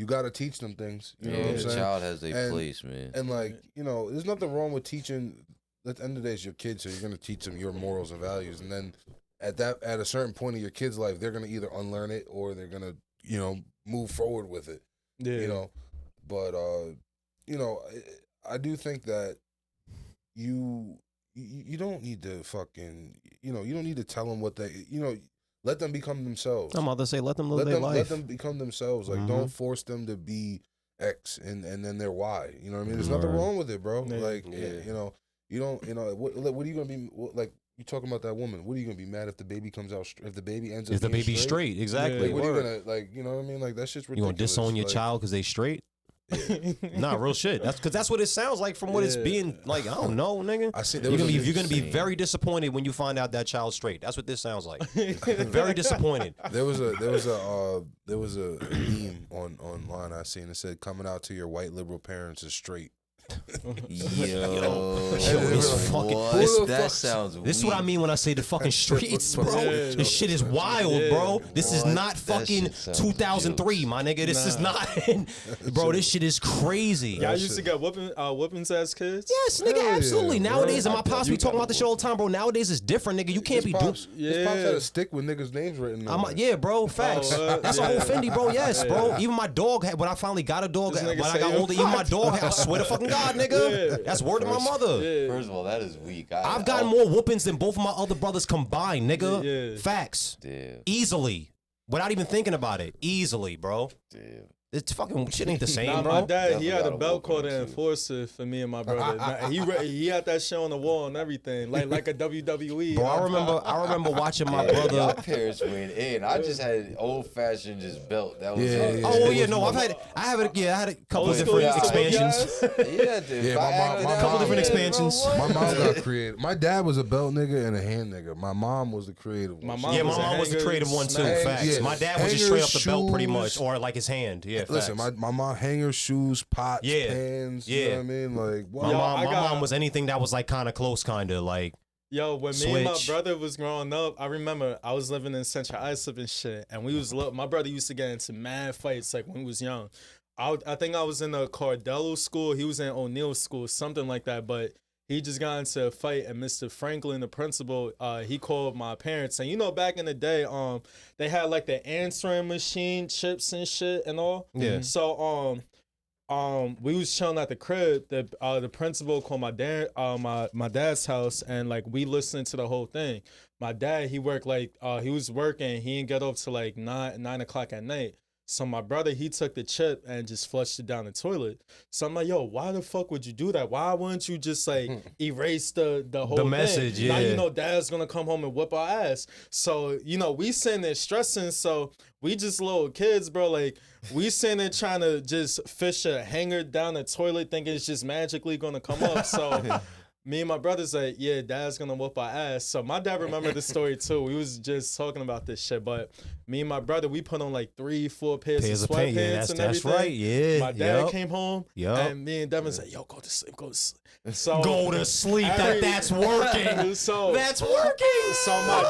Speaker 1: got to teach them things. You know what I'm
Speaker 4: The
Speaker 1: saying?
Speaker 4: child has a
Speaker 1: And-
Speaker 4: place, man.
Speaker 1: And like, there's nothing wrong with teaching. At the end of the day, it's your kids, so you're gonna teach them your morals and values. And then at a certain point in your kid's life, they're gonna either unlearn it or they're gonna, move forward with it.
Speaker 3: Yeah.
Speaker 1: But I do think that you don't need to fucking, you don't need to tell them what they, let them become themselves.
Speaker 2: I'm about to say, let them live their life.
Speaker 1: Let them become themselves. Like, don't force them to be X and then they're Y. You know what I mean? There's nothing wrong with it, bro.
Speaker 3: Yeah.
Speaker 1: Like, you don't, what are you gonna be like? You talking about that woman? What are you gonna be mad if the baby comes out? If the baby ends up
Speaker 2: If the
Speaker 1: being
Speaker 2: baby's straight, exactly.
Speaker 1: Like, what are you
Speaker 2: Word.
Speaker 1: gonna like? You know what I mean? Like, that shit's
Speaker 2: You
Speaker 1: ridiculous.
Speaker 2: gonna disown your
Speaker 1: Like,
Speaker 2: child because they straight? Nah, real shit. That's what it sounds like from what it's being like. I don't know, nigga.
Speaker 1: I see.
Speaker 2: You're gonna be very disappointed when you find out that child's straight. That's what this sounds like. Very disappointed.
Speaker 1: There was a meme online I seen that said coming out to your white liberal parents is straight.
Speaker 4: Yo,
Speaker 2: this fucking-
Speaker 4: what? That sounds.
Speaker 2: This is what I mean when I say the fucking streets, bro.
Speaker 3: Yeah.
Speaker 2: This shit is wild, bro. This is
Speaker 4: What?
Speaker 2: not
Speaker 4: That
Speaker 2: fucking
Speaker 4: shit sounds
Speaker 2: 2003,
Speaker 4: jokes.
Speaker 2: my nigga. This is
Speaker 3: Nah.
Speaker 2: not, bro. This shit is crazy.
Speaker 3: Y'all used to get whoopings as kids?
Speaker 2: Yes, nigga,
Speaker 1: Hell yeah,
Speaker 2: absolutely.
Speaker 1: bro.
Speaker 2: Nowadays, and my
Speaker 4: I
Speaker 2: pops be
Speaker 4: definitely
Speaker 2: talking
Speaker 4: got
Speaker 2: about this shit all the time, bro. Nowadays, it's different, nigga. You can't be doing.
Speaker 1: His pops had a stick with niggas' names written on it.
Speaker 2: Yeah, bro, facts. That's a whole Fendi, bro. Yes, bro. Even my dog had, when I finally got a dog,
Speaker 3: This
Speaker 2: when
Speaker 3: nigga
Speaker 2: I
Speaker 3: say
Speaker 2: got
Speaker 3: your
Speaker 2: older, even my
Speaker 3: pops.
Speaker 2: dog had, I swear to fucking God, nigga.
Speaker 3: Yeah.
Speaker 2: That's word of my mother.
Speaker 3: Yeah.
Speaker 4: First of all, that is weak.
Speaker 2: I've gotten more whoopings than both of my other brothers combined, nigga.
Speaker 3: Yeah.
Speaker 2: Facts.
Speaker 4: Damn,
Speaker 2: Easily. Without even thinking about it. Easily, bro.
Speaker 4: damn.
Speaker 2: It's fucking shit ain't the same,
Speaker 3: Nah,
Speaker 2: bro.
Speaker 3: my dad,
Speaker 4: Definitely
Speaker 3: he had
Speaker 4: got
Speaker 3: a
Speaker 4: a
Speaker 3: belt
Speaker 4: whooping
Speaker 3: called
Speaker 4: or
Speaker 3: the
Speaker 4: two.
Speaker 3: Enforcer for me and my brother. Nah, he had that shit on the wall and everything, like a WWE.
Speaker 2: Bro, I remember watching my
Speaker 4: Yeah,
Speaker 2: brother.
Speaker 4: Y'all parents went in. I just had an old fashioned just belt. That was
Speaker 1: Yeah,
Speaker 4: it.
Speaker 1: yeah.
Speaker 2: Oh well, yeah, no, I had a couple
Speaker 3: Old
Speaker 2: of
Speaker 3: school
Speaker 2: different
Speaker 3: used to whoop
Speaker 2: expansions.
Speaker 4: Yeah, dude.
Speaker 1: Yeah, my
Speaker 2: Couple
Speaker 1: mom-
Speaker 2: different
Speaker 1: yeah,
Speaker 2: expansions.
Speaker 1: My mom got creative. My dad was a belt nigga and a hand nigga. My mom was the creative one.
Speaker 3: My mom
Speaker 2: Yeah, my
Speaker 3: was a
Speaker 2: mom was the
Speaker 3: hanger,
Speaker 2: creative one too.
Speaker 3: smack.
Speaker 2: Facts.
Speaker 1: Yeah.
Speaker 2: My dad was just straight up
Speaker 1: Hangers,
Speaker 2: the belt, pretty much,
Speaker 1: shoes.
Speaker 2: or like his hand. Yeah, facts.
Speaker 1: Listen, my mom hangers, shoes, pots,
Speaker 2: Yeah.
Speaker 1: pans.
Speaker 2: Yeah.
Speaker 1: You know what I mean? Like,
Speaker 2: My
Speaker 1: what?
Speaker 3: Yo,
Speaker 2: mom,
Speaker 3: I
Speaker 2: my
Speaker 3: got-
Speaker 2: mom was anything that was like kind of close, kind of like.
Speaker 3: Yo, when me and my
Speaker 2: Switch.
Speaker 3: brother was growing up, I remember I was living in Central Islip and shit, and we was my brother used to get into mad fights like when he was young. I think I was in the Cardello school, he was in O'Neill school, something like that, but he just got into a fight, and Mr. Franklin, the principal, he called my parents, and back in the day, they had like the answering machine chips and shit and all.
Speaker 2: Yeah.
Speaker 3: So we was chilling at the crib. The principal called my dad, my dad's house, and like we listened to the whole thing. My dad, he worked he was working. He didn't get off till like 9 o'clock at night. So my brother, he took the chip and just flushed it down the toilet. So I'm like, yo, why the fuck would you do that? Why wouldn't you just like erase the whole thing?
Speaker 2: message,
Speaker 3: Now
Speaker 2: yeah.
Speaker 3: dad's gonna come home and whip our ass. So we sitting there stressing. So we just little kids, bro. Like we sitting there trying to just fish a hanger down the toilet, thinking it's just magically gonna come up. So me and my brother's like, yeah, dad's gonna whoop our ass. So my dad remembered the story too. We was just talking about this shit, but me and my brother, we put on like 3-4 pairs of
Speaker 2: pants.
Speaker 3: sweatpants
Speaker 2: Yeah,
Speaker 3: and
Speaker 2: that's
Speaker 3: everything.
Speaker 2: right. Yeah.
Speaker 3: My dad
Speaker 2: Yup.
Speaker 3: came home,
Speaker 2: Yup.
Speaker 3: and me and Devin said, yo, go to sleep, go to sleep. So
Speaker 2: Go to sleep. That's working.
Speaker 3: So
Speaker 2: That's working.
Speaker 3: so my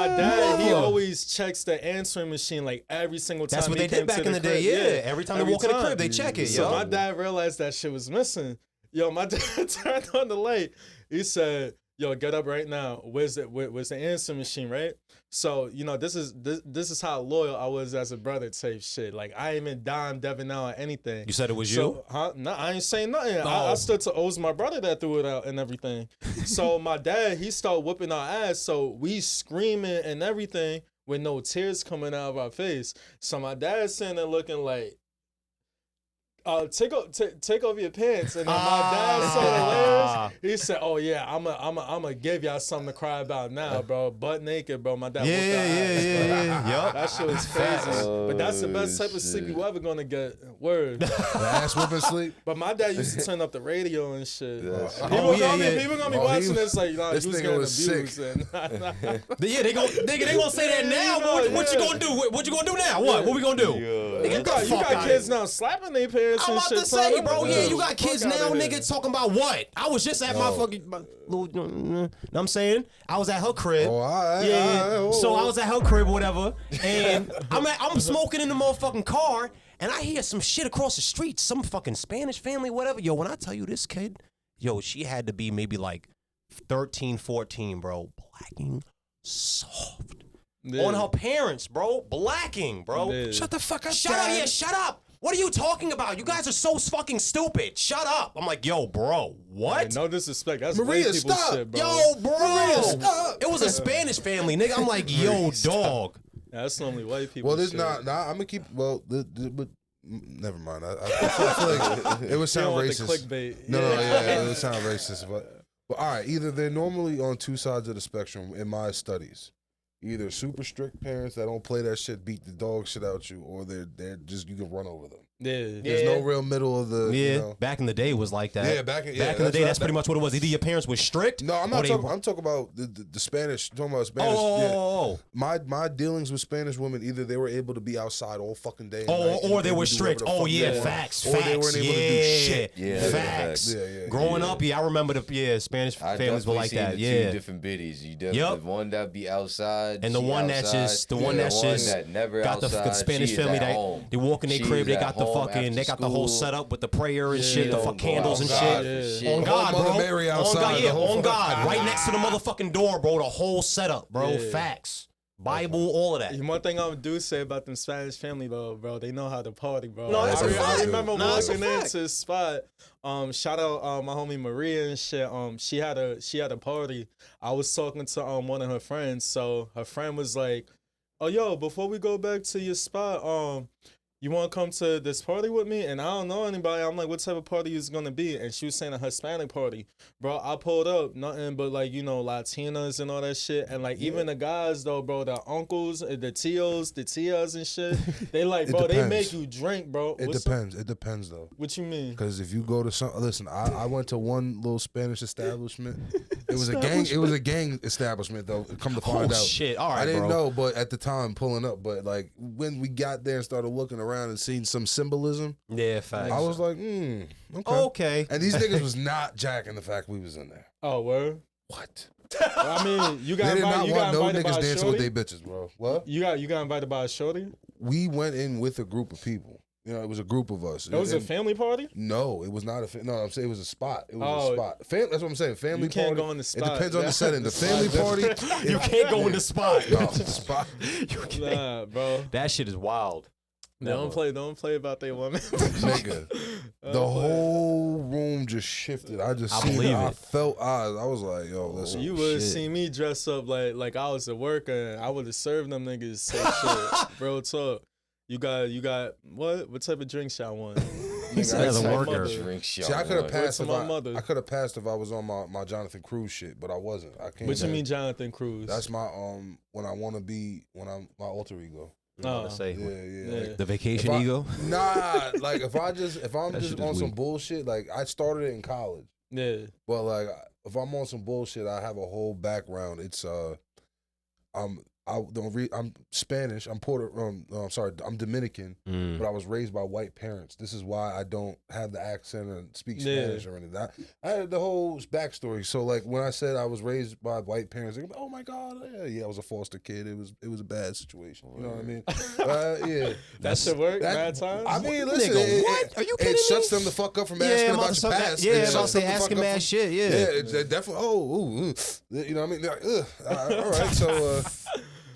Speaker 3: dad, he
Speaker 2: Mother.
Speaker 3: always checks the answering machine like every single time.
Speaker 2: That's what
Speaker 3: he
Speaker 2: they did
Speaker 3: came
Speaker 2: back
Speaker 3: to
Speaker 2: in the day.
Speaker 3: crib.
Speaker 2: Yeah. Every time they walk in the crib, they check it.
Speaker 3: So
Speaker 2: Yo.
Speaker 3: my dad realized that shit was missing. Yo, my dad turned on the light. He said, yo, get up right now. Where's the answering machine, right? So, you know, this is how loyal I was as a brother type shit. Like, I ain't even dime Devin out or anything.
Speaker 2: You said it was
Speaker 3: So,
Speaker 2: you?
Speaker 3: huh? No, I ain't saying nothing.
Speaker 2: No.
Speaker 3: I stood to owes my brother that threw it out and everything. So my dad, he started whooping our ass. So we screaming and everything with no tears coming out of our face. So my dad's sitting there looking like, take off your pants. And then my dad saw the lyrics. He said, "Oh yeah, I'm a give y'all something to cry about now, bro. Butt naked, bro." My dad whooped our ass.
Speaker 2: Yeah. Yup.
Speaker 3: That shit was crazy. But that's the best type of sleep
Speaker 4: shit.
Speaker 3: you ever gonna get. Word.
Speaker 1: The ass whooping sleep.
Speaker 3: But my dad used to turn up the radio and shit.
Speaker 4: That's-
Speaker 3: People
Speaker 2: yeah.
Speaker 3: gonna be
Speaker 1: Oh,
Speaker 3: watching
Speaker 1: he-
Speaker 3: this like, nah,
Speaker 1: this
Speaker 3: he was
Speaker 1: nigga
Speaker 3: getting
Speaker 1: was
Speaker 3: abused.
Speaker 1: sick.
Speaker 3: And,
Speaker 2: Yeah, they gonna say that now. What you gonna do? What you gonna do now? What we gonna do?
Speaker 3: you
Speaker 2: Get the
Speaker 3: got
Speaker 2: fuck out
Speaker 3: kids
Speaker 2: of here.
Speaker 3: now slapping their parents
Speaker 2: I'm
Speaker 3: and
Speaker 2: about
Speaker 3: shit.
Speaker 2: to say,
Speaker 3: son.
Speaker 2: bro. Yeah, you got
Speaker 3: Fuck
Speaker 2: kids
Speaker 3: outta
Speaker 2: now,
Speaker 3: here.
Speaker 2: nigga, talking about what? I was just at my fucking. Know I'm saying? I was at her crib.
Speaker 1: Oh, all right,
Speaker 2: Yeah.
Speaker 1: all right, whoa,
Speaker 2: So
Speaker 1: whoa.
Speaker 2: I was at her crib or whatever, and I'm smoking in the motherfucking car, and I hear some shit across the street, some fucking Spanish family, whatever. Yo, when I tell you this kid, yo, she had to be maybe like 13, 14, bro. Blacking soft.
Speaker 3: Yeah.
Speaker 2: On her parents, bro. Blacking, bro.
Speaker 3: Yeah.
Speaker 1: Shut the fuck up,
Speaker 2: Shut up,
Speaker 1: Dad.
Speaker 2: yeah, shut up. What are you talking about? You guys are so fucking stupid. Shut up. I'm like, yo, bro, what?
Speaker 3: Hey, no disrespect. That's
Speaker 1: Maria,
Speaker 3: white people
Speaker 1: stop.
Speaker 3: shit, bro.
Speaker 2: Yo, bro.
Speaker 1: Maria, stop.
Speaker 2: It was a Spanish family, nigga. I'm like, yo, dog.
Speaker 3: Yeah, that's normally white people.
Speaker 1: Well, this
Speaker 3: shit.
Speaker 1: not. Nah, I'm gonna keep. Well, but never mind. I feel like it would
Speaker 3: You don't
Speaker 1: sound
Speaker 3: want
Speaker 1: racist.
Speaker 3: the clickbait.
Speaker 1: No, yeah, it would sound racist. But all right, either they're normally on two sides of the spectrum in my studies. Either super strict parents that don't play that shit, beat the dog shit out you, or they're just you can run over them.
Speaker 3: Yeah.
Speaker 1: There's no real middle of the.
Speaker 2: Yeah,
Speaker 1: You know.
Speaker 2: back in the day it was like that.
Speaker 1: Yeah, back in
Speaker 2: the day, that's pretty much what it was. Either your parents were strict.
Speaker 1: No, I'm
Speaker 2: or
Speaker 1: not
Speaker 2: they-
Speaker 1: talking. I'm talking about the Spanish. Talking about Spanish. Yeah.
Speaker 2: Oh,
Speaker 1: My dealings with Spanish women, either they were able to be outside all fucking day. And
Speaker 2: oh,
Speaker 1: night,
Speaker 2: or
Speaker 1: and
Speaker 2: they were
Speaker 1: do
Speaker 2: strict.
Speaker 1: whatever the
Speaker 2: Oh
Speaker 1: fuck
Speaker 2: yeah,
Speaker 1: they want,
Speaker 2: facts,
Speaker 1: or
Speaker 2: facts.
Speaker 1: they weren't able
Speaker 2: yeah,
Speaker 1: to do shit.
Speaker 4: Yeah,
Speaker 2: facts.
Speaker 1: Yeah.
Speaker 2: Growing up, I remember the Spanish
Speaker 4: I
Speaker 2: families were
Speaker 4: definitely
Speaker 2: like
Speaker 4: seen
Speaker 2: that.
Speaker 4: the
Speaker 2: Yeah,
Speaker 4: two different biddies. You definitely
Speaker 2: Yup.
Speaker 4: the one that be outside,
Speaker 2: and the
Speaker 4: she
Speaker 2: one that's
Speaker 4: outside,
Speaker 2: just
Speaker 4: and
Speaker 2: that
Speaker 4: never
Speaker 2: got the
Speaker 4: outside,
Speaker 2: Spanish
Speaker 4: she is
Speaker 2: family
Speaker 4: at
Speaker 2: that
Speaker 4: home.
Speaker 2: they walk in their
Speaker 4: She
Speaker 2: crib,
Speaker 4: is
Speaker 2: they
Speaker 4: at
Speaker 2: got the
Speaker 4: home
Speaker 2: fucking,
Speaker 4: after
Speaker 2: they got the whole
Speaker 4: school.
Speaker 2: setup with the prayer and
Speaker 3: Yeah.
Speaker 2: shit, the
Speaker 4: Don't
Speaker 2: fuck
Speaker 4: go
Speaker 2: candles and
Speaker 4: outside
Speaker 2: shit.
Speaker 4: for
Speaker 3: Yeah.
Speaker 4: shit.
Speaker 2: On God,
Speaker 1: Mother
Speaker 2: bro.
Speaker 1: Mary
Speaker 2: On
Speaker 1: outside,
Speaker 2: God,
Speaker 1: the
Speaker 2: yeah,
Speaker 1: whole
Speaker 2: on God.
Speaker 1: fucking-
Speaker 2: Right next to the motherfucking door, bro. The whole setup, bro.
Speaker 3: Yeah.
Speaker 2: Facts. Bible, all of that.
Speaker 3: One thing I do say about them Spanish family though, bro, they know how to party, bro.
Speaker 2: No, that's
Speaker 1: a
Speaker 3: I
Speaker 1: fact.
Speaker 3: remember
Speaker 2: No, that's a
Speaker 3: walking
Speaker 2: fact.
Speaker 3: into a spot. Shout out my homie Maria and shit. She had a party. I was talking to one of her friends. So her friend was like, "Oh yo, before we go back to your spot, you want to come to this party with me?" And I don't know anybody. I'm like, what type of party is gonna be? And she was saying a Hispanic party. Bro, I pulled up, nothing but like, you know, Latinas and all that shit. And like even the guys though, bro, the uncles, the tios, the tias and shit, they like,
Speaker 1: It
Speaker 3: bro, they
Speaker 1: depends.
Speaker 3: make you drink, bro.
Speaker 1: It
Speaker 3: What's
Speaker 1: depends. It depends though.
Speaker 3: What you mean?
Speaker 1: Because if you go to some, listen, I went to one little Spanish establishment. It was a gang. It was a gang establishment though. Come to find
Speaker 2: Oh
Speaker 1: out,
Speaker 2: shit! All right,
Speaker 1: I didn't
Speaker 2: bro.
Speaker 1: know, but at the time pulling up, but like when we got there and started looking around and seeing some symbolism,
Speaker 2: Yeah, facts.
Speaker 1: I was like, okay.
Speaker 2: okay.
Speaker 1: And these niggas was not jacking the fact we was in there.
Speaker 3: Oh, word.
Speaker 1: What?
Speaker 3: I mean, you got
Speaker 1: They did not
Speaker 3: invited. You got
Speaker 1: want no
Speaker 3: invited by
Speaker 1: niggas
Speaker 3: a
Speaker 1: dancing with
Speaker 3: shorty.
Speaker 1: their bitches, bro. What?
Speaker 3: You got invited by a shorty.
Speaker 1: We went in with a group of people. You know, it was a group of us.
Speaker 3: It was a
Speaker 1: And-
Speaker 3: family party.
Speaker 1: No, it was not a. No, I'm saying it was a spot. It was
Speaker 3: Oh.
Speaker 1: a spot. That's what I'm saying. Family
Speaker 3: You can't
Speaker 1: party.
Speaker 3: go in the
Speaker 1: It
Speaker 3: spot.
Speaker 1: depends on the
Speaker 3: Yeah.
Speaker 1: setting. The
Speaker 3: The
Speaker 1: family
Speaker 3: spot
Speaker 1: party.
Speaker 3: different.
Speaker 2: You can't go in the spot.
Speaker 1: No, spot.
Speaker 2: You can't.
Speaker 3: Nah, bro.
Speaker 2: That shit is wild.
Speaker 3: They don't play about their woman.
Speaker 1: Nigga, the whole room just shifted. I just
Speaker 2: I
Speaker 1: seen
Speaker 2: believe
Speaker 1: it. I
Speaker 2: it.
Speaker 1: felt eyes. I was like, yo, listen.
Speaker 3: You would have
Speaker 2: shit.
Speaker 3: seen me dress up like I was a worker. And I would have served them niggas same shit. Real talk. You got what type of drinks y'all want?
Speaker 2: He said as a
Speaker 3: my
Speaker 2: worker.
Speaker 3: mother.
Speaker 4: Drink
Speaker 1: See, I could have
Speaker 4: shot.
Speaker 1: passed
Speaker 3: to
Speaker 1: if
Speaker 3: my mother.
Speaker 1: I could have passed if I was on my Jonathan Cruz shit, but I wasn't. I can't.
Speaker 3: What you mean, Jonathan Cruz?
Speaker 1: That's my when I want to be when I'm my alter ego.
Speaker 3: Oh.
Speaker 2: Let's say
Speaker 1: Yeah.
Speaker 3: Yeah.
Speaker 2: the vacation
Speaker 1: If I-
Speaker 2: ego.
Speaker 1: Nah, like if I'm
Speaker 2: That
Speaker 1: just
Speaker 2: shit
Speaker 1: on
Speaker 2: is
Speaker 1: some
Speaker 2: weak.
Speaker 1: bullshit, like I started it in college.
Speaker 3: Yeah.
Speaker 1: But like if I'm on some bullshit, I have a whole background. It's I'm Spanish. I'm I'm Dominican, but I was raised by white parents. This is why I don't have the accent and speak Spanish or anything. I had the whole backstory. So like when I said I was raised by white parents, like, oh my God, yeah, I was a foster kid. It was a bad situation. You know what I mean? Yeah,
Speaker 3: that should work. Bad times.
Speaker 1: I mean, listen,
Speaker 2: Nigga, what? Are you kidding
Speaker 1: it shuts
Speaker 2: me?
Speaker 1: them the fuck up from asking about your past.
Speaker 2: Yeah, I'll say asking mad shit. Yeah,
Speaker 1: it's definitely. You know what I mean? Like, all right, so.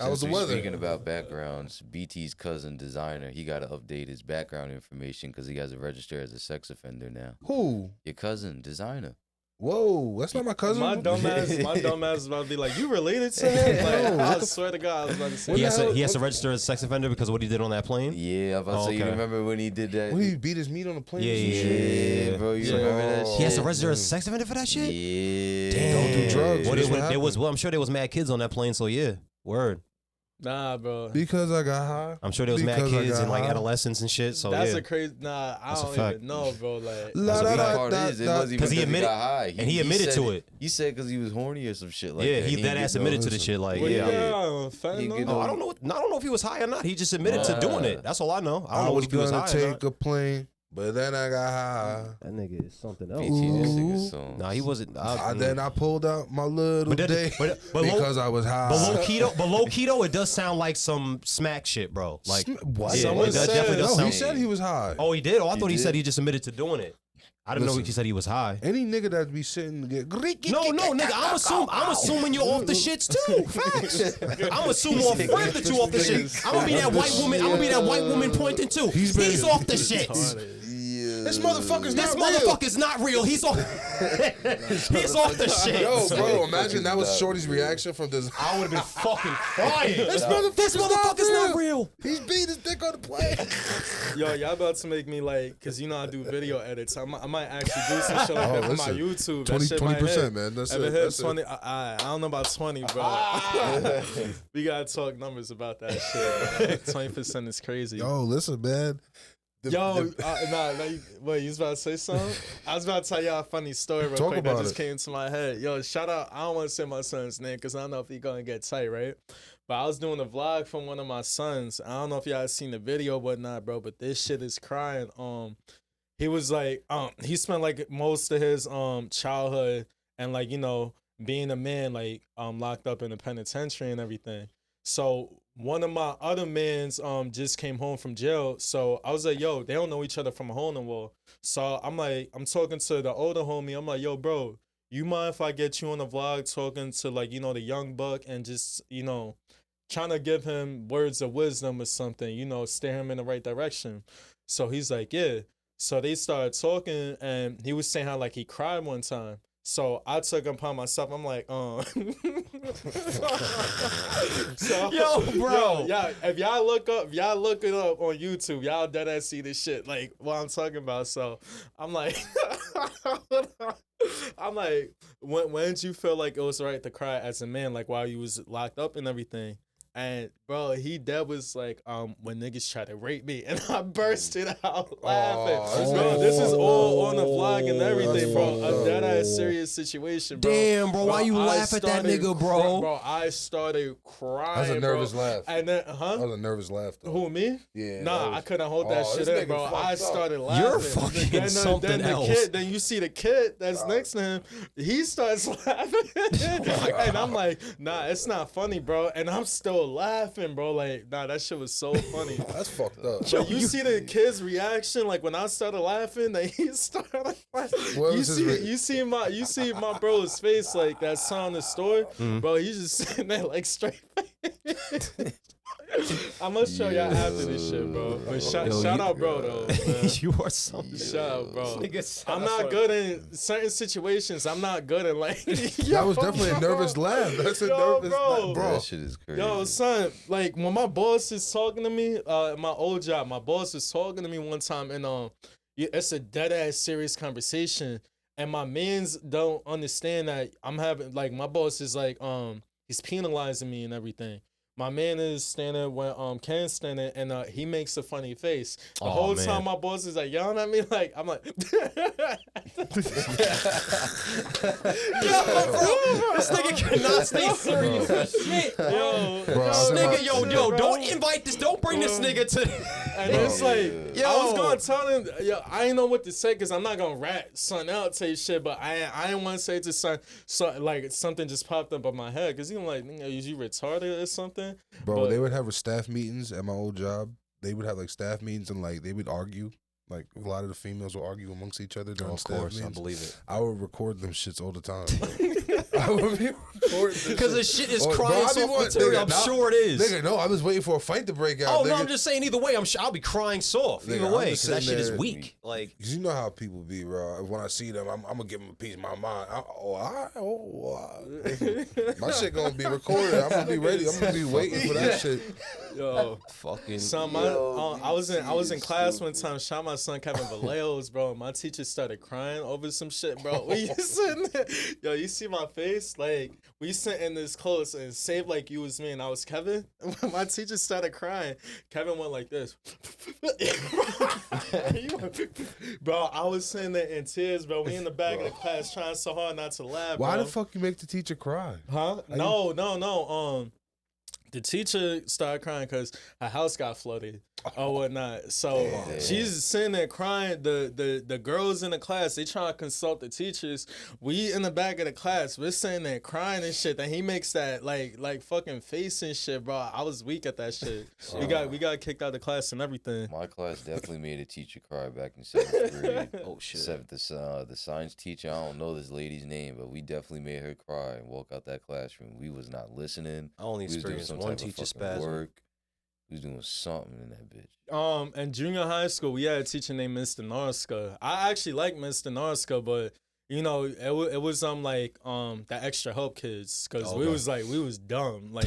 Speaker 1: How was the weather?
Speaker 4: Speaking about backgrounds, BT's cousin Designer, he got to update his background information because he has to register as a sex offender now.
Speaker 1: Who?
Speaker 4: Your cousin Designer.
Speaker 1: Whoa, that's not my cousin.
Speaker 3: My dumbass is about to be like, you related to him? Like, I swear to God, I was about to say.
Speaker 2: He has to register as a sex offender because of what he did on that plane.
Speaker 4: Yeah, I was about to say. You remember when he did that?
Speaker 1: When he beat his meat on the plane?
Speaker 4: Yeah, bro. You remember that shit?
Speaker 2: He has to register as a sex offender for that shit.
Speaker 4: Yeah.
Speaker 2: Damn.
Speaker 1: Don't do drugs.
Speaker 2: I'm sure there was mad kids on that plane. So yeah, word.
Speaker 3: Nah, bro.
Speaker 1: Because I got high.
Speaker 2: I'm sure there was mad kids and like adolescents and shit. So
Speaker 3: that's
Speaker 2: yeah.
Speaker 3: a crazy. Nah, I don't even know, bro. Like,
Speaker 4: the part is, it wasn't even because
Speaker 2: he admitted,
Speaker 4: got high.
Speaker 2: He admitted to it.
Speaker 4: He said because he was horny or some shit like
Speaker 2: that.
Speaker 4: Yeah,
Speaker 2: he that ass admitted to the shit. Like, yeah.
Speaker 3: No,
Speaker 2: I don't know. I don't know if he was high or not. He just admitted to doing it. That's all I know. I don't know if he was high.
Speaker 1: Take a plane. But then I got high.
Speaker 2: That nigga is something else. Nah, he wasn't.
Speaker 1: Then I pulled out my little dick because I was high.
Speaker 2: But low keto, it does sound like some smack shit, bro. Like
Speaker 1: what?
Speaker 2: Yeah, it definitely does sound.
Speaker 1: He said he was high.
Speaker 2: Oh, he did. Oh, I thought he said he just admitted to doing it. I didn't know he said he was high.
Speaker 1: Any nigga that be sitting get
Speaker 2: no, nigga. I'm assuming you're off the shits too. Facts. I'm assuming off Fred that you off the shit. I'm gonna be that white woman. I'm gonna be that white woman pointing too. He's off the shits.
Speaker 1: This motherfucker's
Speaker 2: not real. He's off. He's off the shit.
Speaker 1: Yo, bro, imagine that was Shorty's reaction from this.
Speaker 2: I would have been fucking crying.
Speaker 1: This motherfucker's not real. He's beating his dick on the plane.
Speaker 3: Yo, y'all about to make me like, cause you know I do video edits. I might actually do some shit like that for my YouTube.
Speaker 1: 20%, man. That's it.
Speaker 3: That's 20. I don't know about 20, bro. We gotta talk numbers about that shit. 20% is crazy.
Speaker 1: Yo, listen, man.
Speaker 3: Wait, you was about to say something? I was about to tell y'all a funny story real quick that just came to my head. Yo, shout out, I don't want to say my son's name because I don't know if he's going to get tight, right? But I was doing a vlog from one of my sons. I don't know if y'all seen the video or whatnot, bro, but this shit is crying. He was like, he spent like most of his childhood and like, you know, being a man, like locked up in the penitentiary and everything. So one of my other mans just came home from jail. So I was like, yo, they don't know each other from a hole in the wall. So I'm like, I'm talking to the older homie. I'm like, yo, bro, you mind if I get you on the vlog talking to like, you know, the young buck and just, you know, trying to give him words of wisdom or something, you know, steer him in the right direction. So he's like, yeah. So they started talking and he was saying how like he cried one time. So I took it upon myself. I'm like, so,
Speaker 2: yo, bro.
Speaker 3: Yeah, if y'all look it up on YouTube, y'all deadass see this shit, like what I'm talking about. So I'm like, when did you feel like it was right to cry as a man, like while you was locked up and everything? And bro, that was like when niggas try to rape me, and I bursted out laughing. Bro, this is all on the vlog and everything, bro. A dead ass serious situation, bro.
Speaker 2: Damn, bro, why you laugh at that nigga, bro?
Speaker 3: Bro, I started crying.
Speaker 1: That was a nervous laugh.
Speaker 3: And then,
Speaker 1: That was a nervous laugh. Though.
Speaker 3: Who, me?
Speaker 1: Yeah.
Speaker 3: Nah, I couldn't hold that shit in, bro. I started laughing.
Speaker 2: You're fucking something else.
Speaker 3: Then you see the kid that's next to him. He starts laughing, and I'm like, nah, it's not funny, bro. And I'm still laughing, bro. Like, nah, that shit was so funny.
Speaker 1: That's fucked up.
Speaker 3: But you see the kid's reaction, like when I started laughing, then he started laughing. You see my bro's face, like that saw in the store, bro. He's just sitting there like straight. I'm gonna show y'all after this shit, bro. But shout out, bro, though. Man.
Speaker 2: You are something.
Speaker 3: Shout out, bro. I'm not good in certain situations. I'm not good in like.
Speaker 1: That was definitely a nervous laugh. That's a nervous laugh, bro.
Speaker 4: That shit is crazy.
Speaker 3: Yo, son, like when my boss is talking to me, my old job, my boss was talking to me one time, and it's a dead ass serious conversation, and my mans don't understand that I'm having like my boss is like he's penalizing me and everything. my man is standing when Ken's standing, and he makes a funny face. The
Speaker 2: Oh,
Speaker 3: whole
Speaker 2: man.
Speaker 3: time my boss is like yelling at me, like I'm like, yo, bro,
Speaker 2: This nigga cannot stay serious as shit.
Speaker 3: yo,
Speaker 1: Bro,
Speaker 2: This
Speaker 1: I
Speaker 2: nigga,
Speaker 1: said
Speaker 2: yo,
Speaker 3: bro.
Speaker 2: don't invite this. Don't bring this nigga to.
Speaker 3: And it's like,
Speaker 2: Yo.
Speaker 3: I was gonna tell him, yo, I ain't know what to say because I'm not gonna rat son out say shit, but I didn't want to say to son, so like something just popped up on my head because he was like, nigga, is you retarded or something?
Speaker 1: Bro,
Speaker 3: But-
Speaker 1: they would have a staff meetings at my old job. They would have like staff meetings and like they would argue. Like a lot of the females will argue amongst each other during
Speaker 2: Of
Speaker 1: staff
Speaker 2: course, I
Speaker 1: meetings.
Speaker 2: believe it.
Speaker 1: I would record them shits all the time. Bro. I would be recording this
Speaker 2: Because the
Speaker 1: shit.
Speaker 2: shit is
Speaker 1: Oh, bro,
Speaker 2: crying
Speaker 1: I be
Speaker 2: soft
Speaker 1: wanting-
Speaker 2: material.
Speaker 1: nigga,
Speaker 2: I'm
Speaker 1: nah,
Speaker 2: sure it is.
Speaker 1: Nigga, no, I was waiting for a fight to break out.
Speaker 2: Oh no,
Speaker 1: nigga.
Speaker 2: I'm just saying. Either way, I'll be crying soft.
Speaker 1: Nigga,
Speaker 2: Either
Speaker 1: I'm
Speaker 2: way,
Speaker 1: just
Speaker 2: because that
Speaker 1: sitting
Speaker 2: shit is
Speaker 1: there-
Speaker 2: weak. Like,
Speaker 1: Cause you know how people be, bro. When I see them, I'm gonna give them a piece of my mind. My shit gonna be recorded. I'm gonna be ready. I'm gonna be waiting for that shit.
Speaker 3: Yo,
Speaker 2: fucking.
Speaker 3: son, I was in class one time. Shout my son Kevin Vallejos, bro. My teacher started crying over some shit, bro. We sitting there, yo, you see my face? Like we sitting this close and save like you was me and I was Kevin. When my teacher started crying, Kevin went like this. Bro, I was sitting there in tears, bro. We in the back of the class trying so hard not to laugh.
Speaker 1: Why
Speaker 3: bro.
Speaker 1: the fuck you make the teacher cry?
Speaker 3: Huh? No. The teacher started crying because her house got flooded or whatnot. So she's sitting there crying. The girls in the class, they trying to consult the teachers. We in the back of the class, we're sitting there crying and shit. And he makes that like fucking face and shit, bro. I was weak at that shit. We got kicked out of the class and everything.
Speaker 4: My class definitely made a teacher cry back in 7th grade.
Speaker 2: Oh shit.
Speaker 4: The science teacher, I don't know this lady's name, but we definitely made her cry and walk out that classroom. We was not listening.
Speaker 2: I only
Speaker 4: We was doing
Speaker 2: experienced
Speaker 4: some
Speaker 2: one
Speaker 4: type of
Speaker 2: teacher
Speaker 4: fucking
Speaker 2: spasm.
Speaker 4: work. We was doing something in that bitch.
Speaker 3: In junior high school, we had a teacher named Mr. Narska. I actually like Mr. Narska, but you know, it was like the extra help kids because we was dumb, like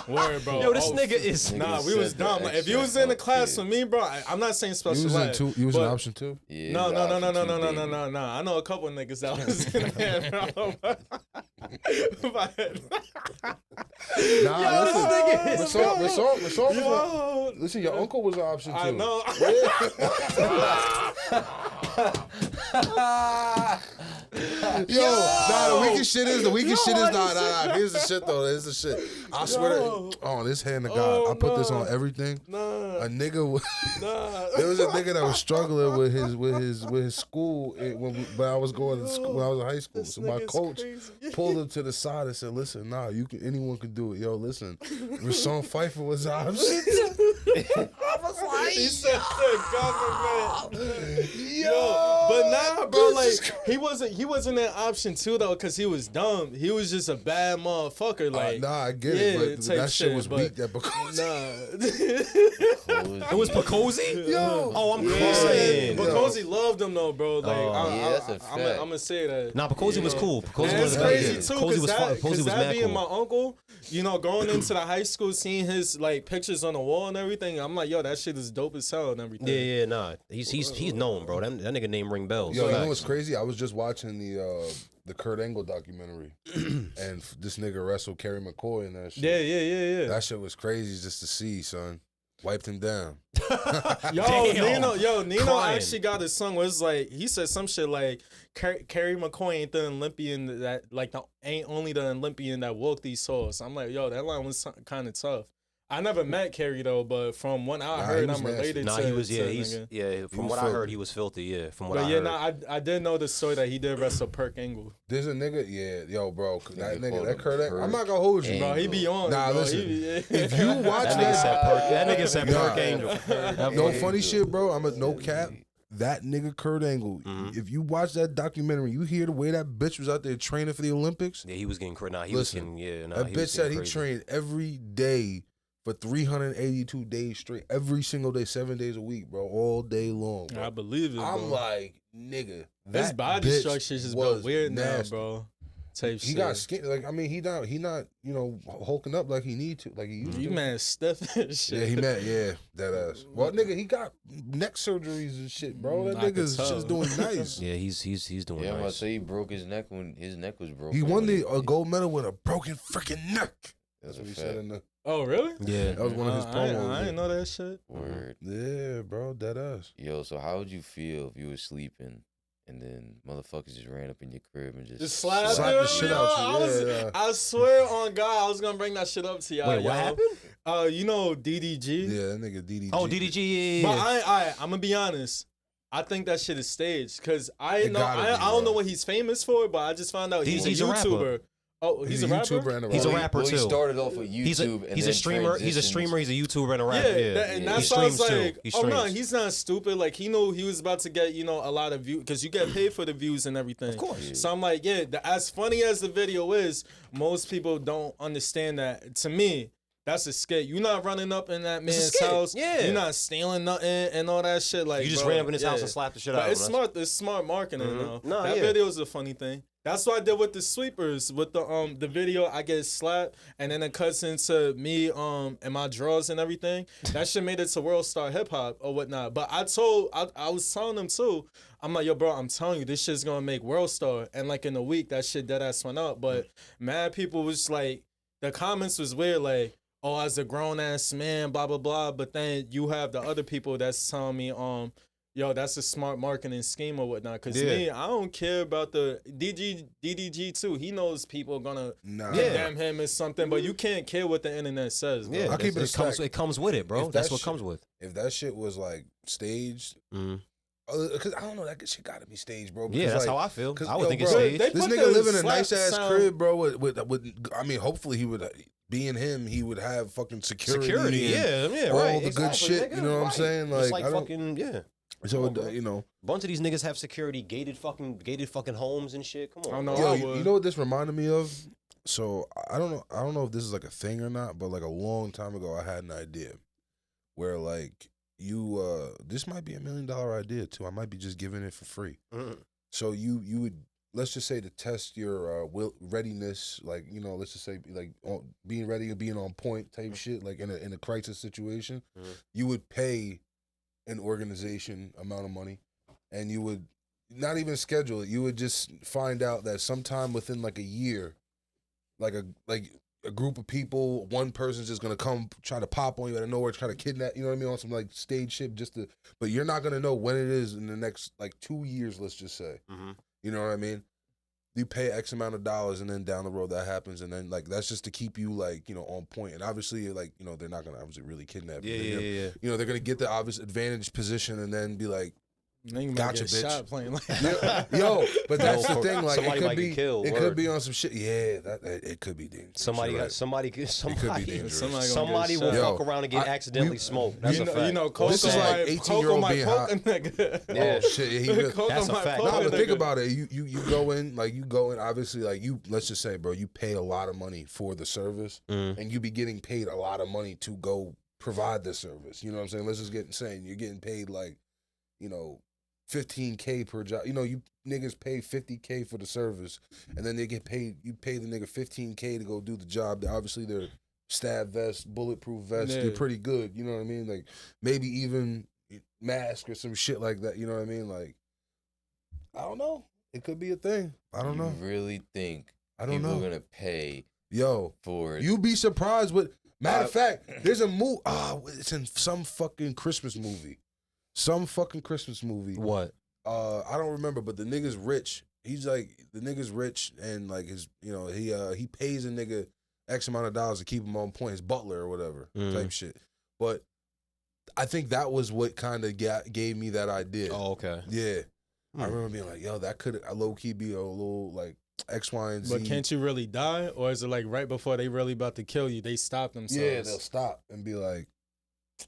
Speaker 3: word, bro.
Speaker 2: Yo, this nigga is.
Speaker 3: Nah, we
Speaker 4: said
Speaker 3: was
Speaker 4: the
Speaker 3: dumb. Like, if you
Speaker 4: extra
Speaker 3: was in the
Speaker 4: help
Speaker 3: class
Speaker 4: kid.
Speaker 3: with me, bro, I'm not saying
Speaker 1: You
Speaker 3: special
Speaker 1: was in
Speaker 3: ed.
Speaker 1: two. You was in
Speaker 3: but-
Speaker 1: option two.
Speaker 4: Yeah,
Speaker 3: No.
Speaker 4: it was option two, baby.
Speaker 3: I know a couple of niggas that was in there, bro. But-
Speaker 1: Nah,
Speaker 2: Yo, this nigga is
Speaker 1: listen, your uncle was an option two.
Speaker 3: I know.
Speaker 1: The weakest shit is nah. Here's the shit though. Here's the shit. I swear to this hand of God, I put this on everything. A nigga, there was a nigga that was struggling with his school when I was going to school when I was in high school. So my coach pulled him to the side and said, "Listen, anyone can do it. Yo, listen, Rashawn Pfeiffer was option."
Speaker 3: He said the government. Yo, but nah, bro, like he wasn't an option two though, cause he was dumb. He was just a bad motherfucker. Like
Speaker 1: Nah, I get it, but
Speaker 3: type
Speaker 1: that shit was
Speaker 3: but
Speaker 1: weak. That because
Speaker 3: Nah.
Speaker 2: It was Pecosi?
Speaker 1: Yo.
Speaker 2: Oh, I'm
Speaker 3: Yeah,
Speaker 2: crying.
Speaker 3: but Cozy loved him though, bro. Like,
Speaker 4: yeah, that's a
Speaker 3: I'm
Speaker 4: fact.
Speaker 3: gonna say that.
Speaker 2: Nah, Pecosi was cool. Pecosi
Speaker 3: And
Speaker 2: was
Speaker 3: it's
Speaker 2: very
Speaker 3: crazy
Speaker 2: good.
Speaker 3: too,
Speaker 2: Pecosi
Speaker 3: cause
Speaker 2: was
Speaker 3: that,
Speaker 2: Pecosi was
Speaker 3: that
Speaker 2: mad
Speaker 3: being
Speaker 2: cool.
Speaker 3: my uncle, you know, going into the high school, seeing his like pictures on the wall and everything, I'm like, yo, that shit is dope as hell and everything.
Speaker 2: Yeah, nah. He's known, bro. That nigga name ring bells.
Speaker 1: Yo, you know
Speaker 2: Facts.
Speaker 1: what's crazy? I was just watching the Kurt Angle documentary, and this nigga wrestled Kerry McCoy in that shit.
Speaker 3: Yeah.
Speaker 1: That shit was crazy just to see, son. Wiped him down.
Speaker 3: Yo,
Speaker 2: Damn.
Speaker 3: Nino
Speaker 2: Crying.
Speaker 3: actually got a song where it's like he said some shit like Kerry McCoy ain't the Olympian that ain't only the Olympian that walked these halls. I'm like, yo, that line was kind of tough. I never met Kerry though, but from what I
Speaker 1: Nah,
Speaker 3: heard,
Speaker 1: he was
Speaker 3: I'm related
Speaker 2: Nah,
Speaker 3: to.
Speaker 2: he was
Speaker 3: to
Speaker 2: he's from
Speaker 1: was
Speaker 2: what I
Speaker 1: filthy.
Speaker 2: heard, he was filthy. Yeah, from what
Speaker 3: But
Speaker 2: I
Speaker 3: yeah,
Speaker 2: heard.
Speaker 3: nah, I did know the story that he did wrestle Perk Angle.
Speaker 1: There's a nigga, yo, bro, that nigga,
Speaker 4: called
Speaker 1: that
Speaker 4: him
Speaker 1: Kurt Angle.
Speaker 4: Kurt
Speaker 1: I'm not gonna hold you,
Speaker 3: Bro, he be on.
Speaker 1: Nah,
Speaker 3: bro.
Speaker 1: listen.
Speaker 3: He,
Speaker 1: If you watch
Speaker 2: That nigga said
Speaker 1: Nah.
Speaker 2: Perk Angel.
Speaker 1: No funny shit, bro. I'm a no cap. That nigga Kurt Angle. If you watch that documentary, you hear the way that bitch was out there training for the Olympics.
Speaker 2: Yeah, he was getting crazy. Nah, he
Speaker 1: Listen,
Speaker 2: was getting
Speaker 1: That
Speaker 2: he
Speaker 1: bitch
Speaker 2: was
Speaker 1: said
Speaker 2: getting
Speaker 1: he
Speaker 2: crazy.
Speaker 1: trained every day for 382 days straight, every single day, 7 days a week, bro, all day long. Bro.
Speaker 3: I believe it. Bro.
Speaker 1: I'm like, nigga,
Speaker 3: his
Speaker 1: that
Speaker 3: body
Speaker 1: bitch
Speaker 3: structure just
Speaker 1: was
Speaker 3: been weird
Speaker 1: nasty.
Speaker 3: now, bro. Type
Speaker 1: He
Speaker 3: shit.
Speaker 1: got skin. Like, I mean, he not, hulking up like he need to, like he used
Speaker 3: You
Speaker 1: to.
Speaker 3: man stiff and shit.
Speaker 1: Yeah, that ass. Well, nigga, he got neck surgeries and shit, bro. That
Speaker 3: I could
Speaker 1: nigga's
Speaker 3: tell.
Speaker 1: just doing nice.
Speaker 2: Yeah, he's doing
Speaker 4: Yeah, I'm about to
Speaker 2: nice.
Speaker 4: say he broke his neck when his neck was broken.
Speaker 1: He won a gold medal with a broken freaking neck.
Speaker 4: That's
Speaker 1: That's
Speaker 4: a
Speaker 1: what he
Speaker 4: fact.
Speaker 1: said in the.
Speaker 3: Oh, really?
Speaker 2: Yeah.
Speaker 1: That was one of his promos.
Speaker 3: I didn't know that shit.
Speaker 4: Word.
Speaker 1: Yeah, bro, dead ass.
Speaker 4: Yo, so how would you feel if you were sleeping and then motherfuckers just ran up in your crib and
Speaker 3: Just slap
Speaker 1: the shit
Speaker 3: yo,
Speaker 1: out you.
Speaker 3: I swear on God, I was gonna bring that shit up to y'all.
Speaker 2: Wait, what happened?
Speaker 3: You know DDG?
Speaker 1: Yeah, that nigga DDG.
Speaker 2: Oh, DDG. Yeah.
Speaker 3: But I'm gonna be honest. I think that shit is staged because I
Speaker 1: gotta be,
Speaker 3: don't know
Speaker 1: bro.
Speaker 3: what he's famous for, but I just found out he's
Speaker 2: He's
Speaker 3: a
Speaker 2: a rapper.
Speaker 3: YouTuber. Oh, he's a rapper.
Speaker 1: YouTuber and a
Speaker 2: He's a
Speaker 1: rapper.
Speaker 2: rapper
Speaker 4: Well,
Speaker 2: too.
Speaker 4: he started off with YouTube.
Speaker 2: He's a streamer. He's a streamer. He's a YouTuber and a rapper. Yeah,
Speaker 3: And
Speaker 2: He
Speaker 3: that's why I was
Speaker 2: streams too.
Speaker 3: like,
Speaker 2: He
Speaker 3: oh no,
Speaker 2: streams.
Speaker 3: he's not stupid. Like he knew he was about to get a lot of views because you get paid for the views and everything.
Speaker 2: Of course.
Speaker 3: So I'm like, as funny as the video is, most people don't understand that. To me, that's a skit. You're not running up in that
Speaker 2: It's a
Speaker 3: man's
Speaker 2: skit.
Speaker 3: house.
Speaker 2: Yeah.
Speaker 3: You're not stealing nothing and all that shit. Like
Speaker 2: You just
Speaker 3: bro,
Speaker 2: ran up in his house and slapped the shit
Speaker 3: But
Speaker 2: out of
Speaker 3: it's
Speaker 2: him.
Speaker 3: smart. It's smart marketing though.
Speaker 2: No,
Speaker 3: that
Speaker 2: yeah.
Speaker 3: video is a funny thing. That's what I did with the sweepers. With the video, I get slapped, and then it cuts into me and my drawers and everything. That shit made it to World Star Hip Hop or whatnot. But I was telling them too. I'm like, yo, bro, I'm telling you, this shit's gonna make World Star. And like in a week, that shit dead ass went up. But mad people was like, the comments was weird, like, oh, as a grown ass man, blah blah blah. But then you have the other people that's telling me, yo, that's a smart marketing scheme or whatnot. Cause me, I don't care about the DDG too. He knows people are gonna condemn him or something, but you can't care what the internet says. Bro.
Speaker 2: Yeah,
Speaker 1: I'll keep
Speaker 2: it comes with it, bro.
Speaker 1: If
Speaker 2: That's
Speaker 1: that
Speaker 2: what
Speaker 1: shit-
Speaker 2: comes with.
Speaker 1: If that shit was like staged, because I don't know, that shit gotta be staged, bro.
Speaker 2: Yeah,
Speaker 1: Because,
Speaker 2: that's
Speaker 1: like,
Speaker 2: how I feel.
Speaker 1: 'cause,
Speaker 2: I would
Speaker 1: yo,
Speaker 2: think
Speaker 1: bro,
Speaker 2: it's staged.
Speaker 3: They
Speaker 1: This
Speaker 3: put
Speaker 1: nigga
Speaker 3: the
Speaker 1: live in a
Speaker 3: slap
Speaker 1: nice ass
Speaker 3: sound-
Speaker 1: crib, bro. With I mean, hopefully he would. Being him, he would have fucking security. and
Speaker 2: yeah,
Speaker 1: all
Speaker 2: right.
Speaker 1: the good
Speaker 2: exactly,
Speaker 1: shit.
Speaker 2: nigga,
Speaker 1: You know what I'm
Speaker 2: right.
Speaker 1: saying?
Speaker 2: It's
Speaker 1: Like,
Speaker 2: like
Speaker 1: I don't.
Speaker 2: fucking
Speaker 1: So
Speaker 2: Come on,
Speaker 1: you know,
Speaker 2: bunch of these niggas have security, gated fucking homes and shit. Come on.
Speaker 3: I know.
Speaker 1: yo,
Speaker 3: I
Speaker 1: you
Speaker 3: would.
Speaker 1: know what this reminded me of? So I don't know if this is like a thing or not, but like a long time ago, I had an idea where like this might be $1 million idea too. I might be just giving it for free.
Speaker 2: Mhm.
Speaker 1: So you would, let's just say, to test your readiness, like, you know, let's just say like being ready and being on point type shit, like in a crisis situation, you would pay an organization amount of money, and you would not even schedule it. You would just find out that sometime within like a year, like a group of people, one person's just gonna come try to pop on you out of nowhere, try to kidnap, you know what I mean, on some like stage shit, but you're not gonna know when it is in the next like 2 years, let's just say. You know what I mean? You pay X amount of dollars, and then down the road that happens, and then like that's just to keep you like, you know, on point. And obviously, like, you know, they're not gonna obviously really kidnap you.
Speaker 2: Yeah.
Speaker 1: You know, they're gonna get the obvious advantage position, and then be like,
Speaker 3: Nigga
Speaker 1: Gotcha,
Speaker 3: get
Speaker 1: bitch.
Speaker 3: shot playing like that.
Speaker 1: yo, but that's
Speaker 2: Yo,
Speaker 1: the thing. Like,
Speaker 2: somebody
Speaker 1: it could
Speaker 2: might
Speaker 1: be,
Speaker 2: get killed,
Speaker 1: it
Speaker 2: word.
Speaker 1: could be on some shit. Yeah, it could be dangerous.
Speaker 2: Somebody
Speaker 1: You're
Speaker 2: got
Speaker 1: right.
Speaker 2: somebody
Speaker 1: It could be
Speaker 2: somebody
Speaker 1: dangerous.
Speaker 3: Somebody
Speaker 2: will
Speaker 3: gonna get
Speaker 1: shot.
Speaker 2: fuck around and get
Speaker 1: Yo,
Speaker 2: accidentally smoked. That's a fact.
Speaker 3: you know, Coco
Speaker 1: This is like
Speaker 3: might-
Speaker 1: 18-year-old
Speaker 3: Coco
Speaker 1: being
Speaker 3: might
Speaker 1: hot.
Speaker 3: poke a nigga.
Speaker 2: Yeah.
Speaker 1: Oh shit, he really,
Speaker 3: Coco
Speaker 2: That's a
Speaker 3: might
Speaker 2: fact.
Speaker 3: poke
Speaker 1: no,
Speaker 3: a
Speaker 1: but think
Speaker 3: nigga.
Speaker 1: about it. You go in, obviously, like, you, let's just say, bro, you pay a lot of money for the service, and you be getting paid a lot of money to go provide the service. You know what I'm saying? Let's just get insane. You're getting paid like, you know, $15K per job. You know, you niggas pay $50K for the service, and then they get paid. You pay the nigga $15K to go do the job. Obviously, they're stab vests, bulletproof vests.
Speaker 3: Yeah.
Speaker 1: They're pretty good. You know what I mean? Like, maybe even mask or some shit like that. You know what I mean? Like, I don't know. It could be a thing. I don't know.
Speaker 4: You really think
Speaker 1: I don't
Speaker 4: people
Speaker 1: know.
Speaker 4: are gonna pay
Speaker 1: Yo,
Speaker 4: for it?
Speaker 1: you'd be surprised with. Matter of fact, there's a movie. It's in some fucking Christmas movie. Some fucking Christmas movie.
Speaker 2: What?
Speaker 1: I don't remember, but the nigga's rich. He's like, the nigga's rich, and like his, you know, he pays a nigga X amount of dollars to keep him on point, his butler or whatever type shit. But I think that was what kind of gave me that idea.
Speaker 2: Oh, okay.
Speaker 1: Yeah, I remember being like, yo, that could low key be a little like X, Y, and Z.
Speaker 3: But can't you really die? Or is it like right before they really about to kill you, they stop themselves?
Speaker 1: Yeah, they'll stop and be like,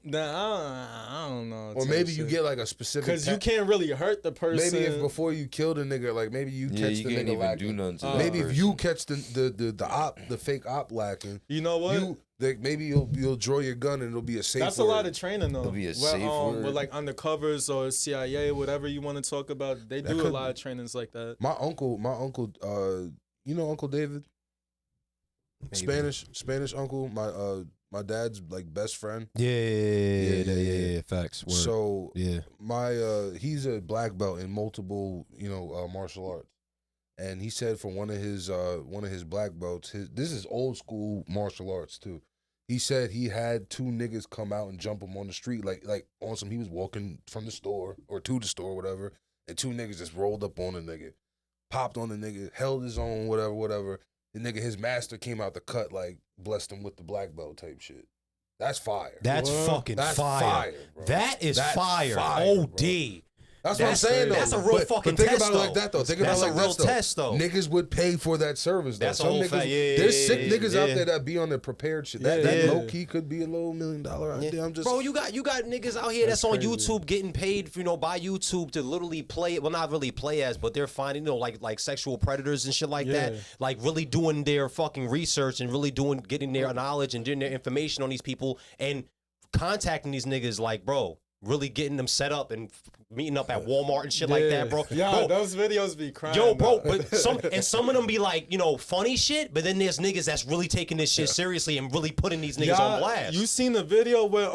Speaker 3: I don't know.
Speaker 1: or maybe you get like a specific.
Speaker 3: because you can't really hurt the person.
Speaker 1: Maybe if before you kill the nigga, like maybe you
Speaker 4: Yeah,
Speaker 1: catch
Speaker 4: you
Speaker 1: the
Speaker 4: can't
Speaker 1: nigga
Speaker 4: even
Speaker 1: lacking.
Speaker 4: do nothing to that
Speaker 1: Maybe if you
Speaker 4: person.
Speaker 1: catch the fake op lacking,
Speaker 3: You know what?
Speaker 1: maybe you'll draw your gun and it'll be a safe.
Speaker 3: That's a
Speaker 1: word.
Speaker 3: lot of training though.
Speaker 4: It'll be a
Speaker 3: Well,
Speaker 4: safe word.
Speaker 3: with like undercovers or CIA, whatever you want to talk about. They
Speaker 1: That
Speaker 3: do a
Speaker 1: could-
Speaker 3: lot of trainings like that.
Speaker 1: My uncle, you know Uncle David,
Speaker 2: Maybe.
Speaker 1: Spanish uncle, my dad's like best friend.
Speaker 2: Yeah. Facts. Word.
Speaker 1: So
Speaker 2: yeah.
Speaker 1: he's a black belt in multiple, you know, martial arts. And he said for one of his black belts, this is old school martial arts too. He said he had 2 niggas come out and jump him on the street, like on some. He was walking from the store or to the store, whatever, and 2 niggas just rolled up on the nigga, popped on the nigga, held his own, whatever. The nigga, his master came out the cut, like blessed him with the black belt type shit. That's fire.
Speaker 2: That's fucking fire.
Speaker 1: Bro.
Speaker 2: That's fire. OD.
Speaker 1: That's what I'm saying, though.
Speaker 2: That's a real fucking
Speaker 1: but think
Speaker 2: test,
Speaker 1: about it like that, though. Think about it like
Speaker 2: a real
Speaker 1: this, though.
Speaker 2: test, though.
Speaker 1: Niggas would pay for that service, though.
Speaker 2: That's
Speaker 1: Some
Speaker 2: a whole
Speaker 1: niggas,
Speaker 2: fact. Yeah,
Speaker 1: there's sick
Speaker 2: yeah,
Speaker 1: niggas out there that be on the prepared shit. That low key could be a little $1 million idea. I'm just,
Speaker 2: bro, you got niggas out here that's on
Speaker 3: crazy.
Speaker 2: YouTube getting paid, by YouTube to literally play. Well, not really play as, but they're finding, like sexual predators and shit like that. Like really doing their fucking research and really getting their knowledge and getting their information on these people and contacting these niggas. Like, bro, really getting them set up and meeting up at Walmart and shit like that, bro.
Speaker 3: Yeah,
Speaker 2: bro,
Speaker 3: those videos be crying.
Speaker 2: yo, bro, but some of them be like, funny shit, but then there's niggas that's really taking this shit seriously and really putting these niggas on blast.
Speaker 3: You seen the video where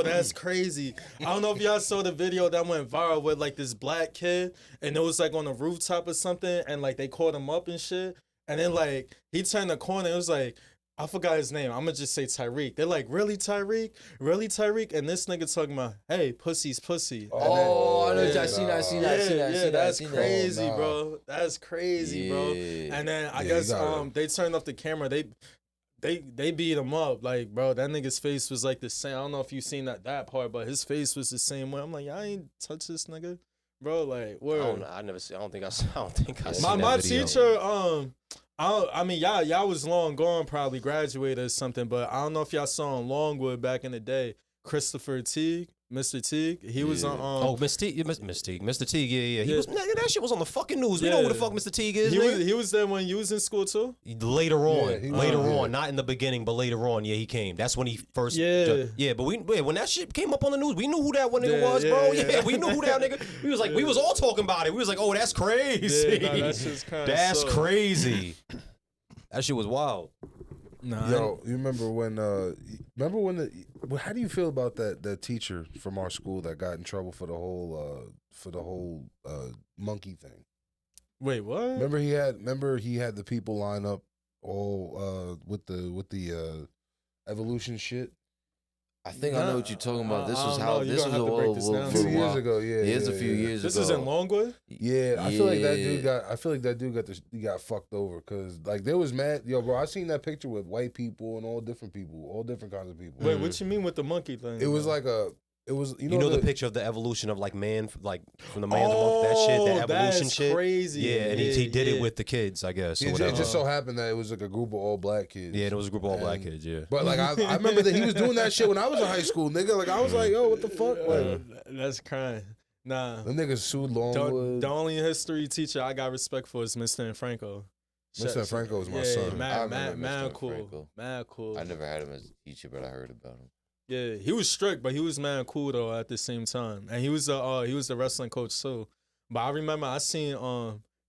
Speaker 3: that's crazy. I don't know if y'all saw the video that went viral with like this black kid and it was like on a rooftop or something and like they caught him up and shit. And then like he turned the corner, it was like, I forgot his name. I'm gonna just say Tyreek. They're like, really, Tyreek? Really, Tyreek? And this nigga talking about, hey, pussy's pussy.
Speaker 4: Oh, I know.
Speaker 1: Yeah,
Speaker 4: I seen that.
Speaker 3: That's crazy, bro. That's crazy, bro. And then I guess they turned off the camera. They beat him up. Like, bro, that nigga's face was like the same. I don't know if you seen that part, but his face was the same way. I'm like, I ain't touch this nigga, bro. Like, word.
Speaker 2: I don't know. I never see. I don't think I seen
Speaker 3: My
Speaker 2: that video.
Speaker 3: teacher, I mean, y'all was long gone, probably graduated or something, but I don't know if y'all saw in Longwood back in the day. Christopher Teague, Mr. Teague, he was on.
Speaker 2: Mr. Teague, yeah. He was, nigga, that shit was on the fucking news. We know who the fuck Mr. Teague is.
Speaker 3: He was there when you was in school too.
Speaker 2: Later on,
Speaker 1: on,
Speaker 2: not in the beginning, but later on, he came. That's when he first. But when that shit came up on the news, we knew who that one nigga was, bro. Yeah, we knew who that nigga. We was like, we was all talking about it. We was like, oh, that's crazy.
Speaker 3: Yeah, that shit's kind of.
Speaker 2: That's crazy. That shit was wild.
Speaker 1: Nah, yo, you remember when how do you feel about that teacher from our school that got in trouble for the whole monkey thing?
Speaker 3: Wait, what?
Speaker 1: Remember he had the people line up all with the evolution shit.
Speaker 4: I think I know what you're talking about. This was how
Speaker 3: this was
Speaker 1: a few years ago. Yeah,
Speaker 4: it is a few years ago.
Speaker 3: This is in Longwood.
Speaker 1: Yeah, I feel like that dude got fucked over because like there was mad. Yo, bro, I seen that picture with white people and all different people, all different kinds of people.
Speaker 3: Wait, what you mean with the monkey thing?
Speaker 1: It was like you
Speaker 2: know the picture of the evolution of like man, like from the man to monkey, that shit, that evolution
Speaker 3: that's
Speaker 2: shit.
Speaker 3: Crazy.
Speaker 2: Yeah, and he did it with the kids, I guess.
Speaker 1: It just so happened that it was like a group of all black kids.
Speaker 2: Yeah, it was a group of all black kids. Yeah,
Speaker 1: but like I remember that he was doing that shit when I was in high school, nigga. Like I was like, yo, what the fuck? Like,
Speaker 3: that's crying. Nah,
Speaker 1: them niggas sued Longwood.
Speaker 3: The only history teacher I got respect for is Mr. Franco.
Speaker 1: Mr. Franco is my son.
Speaker 3: Mad cool. Mad cool.
Speaker 4: I never had him as a teacher, but I heard about him.
Speaker 3: Yeah, he was strict, but he was mad cool though at the same time, and he was the wrestling coach too. But I remember I seen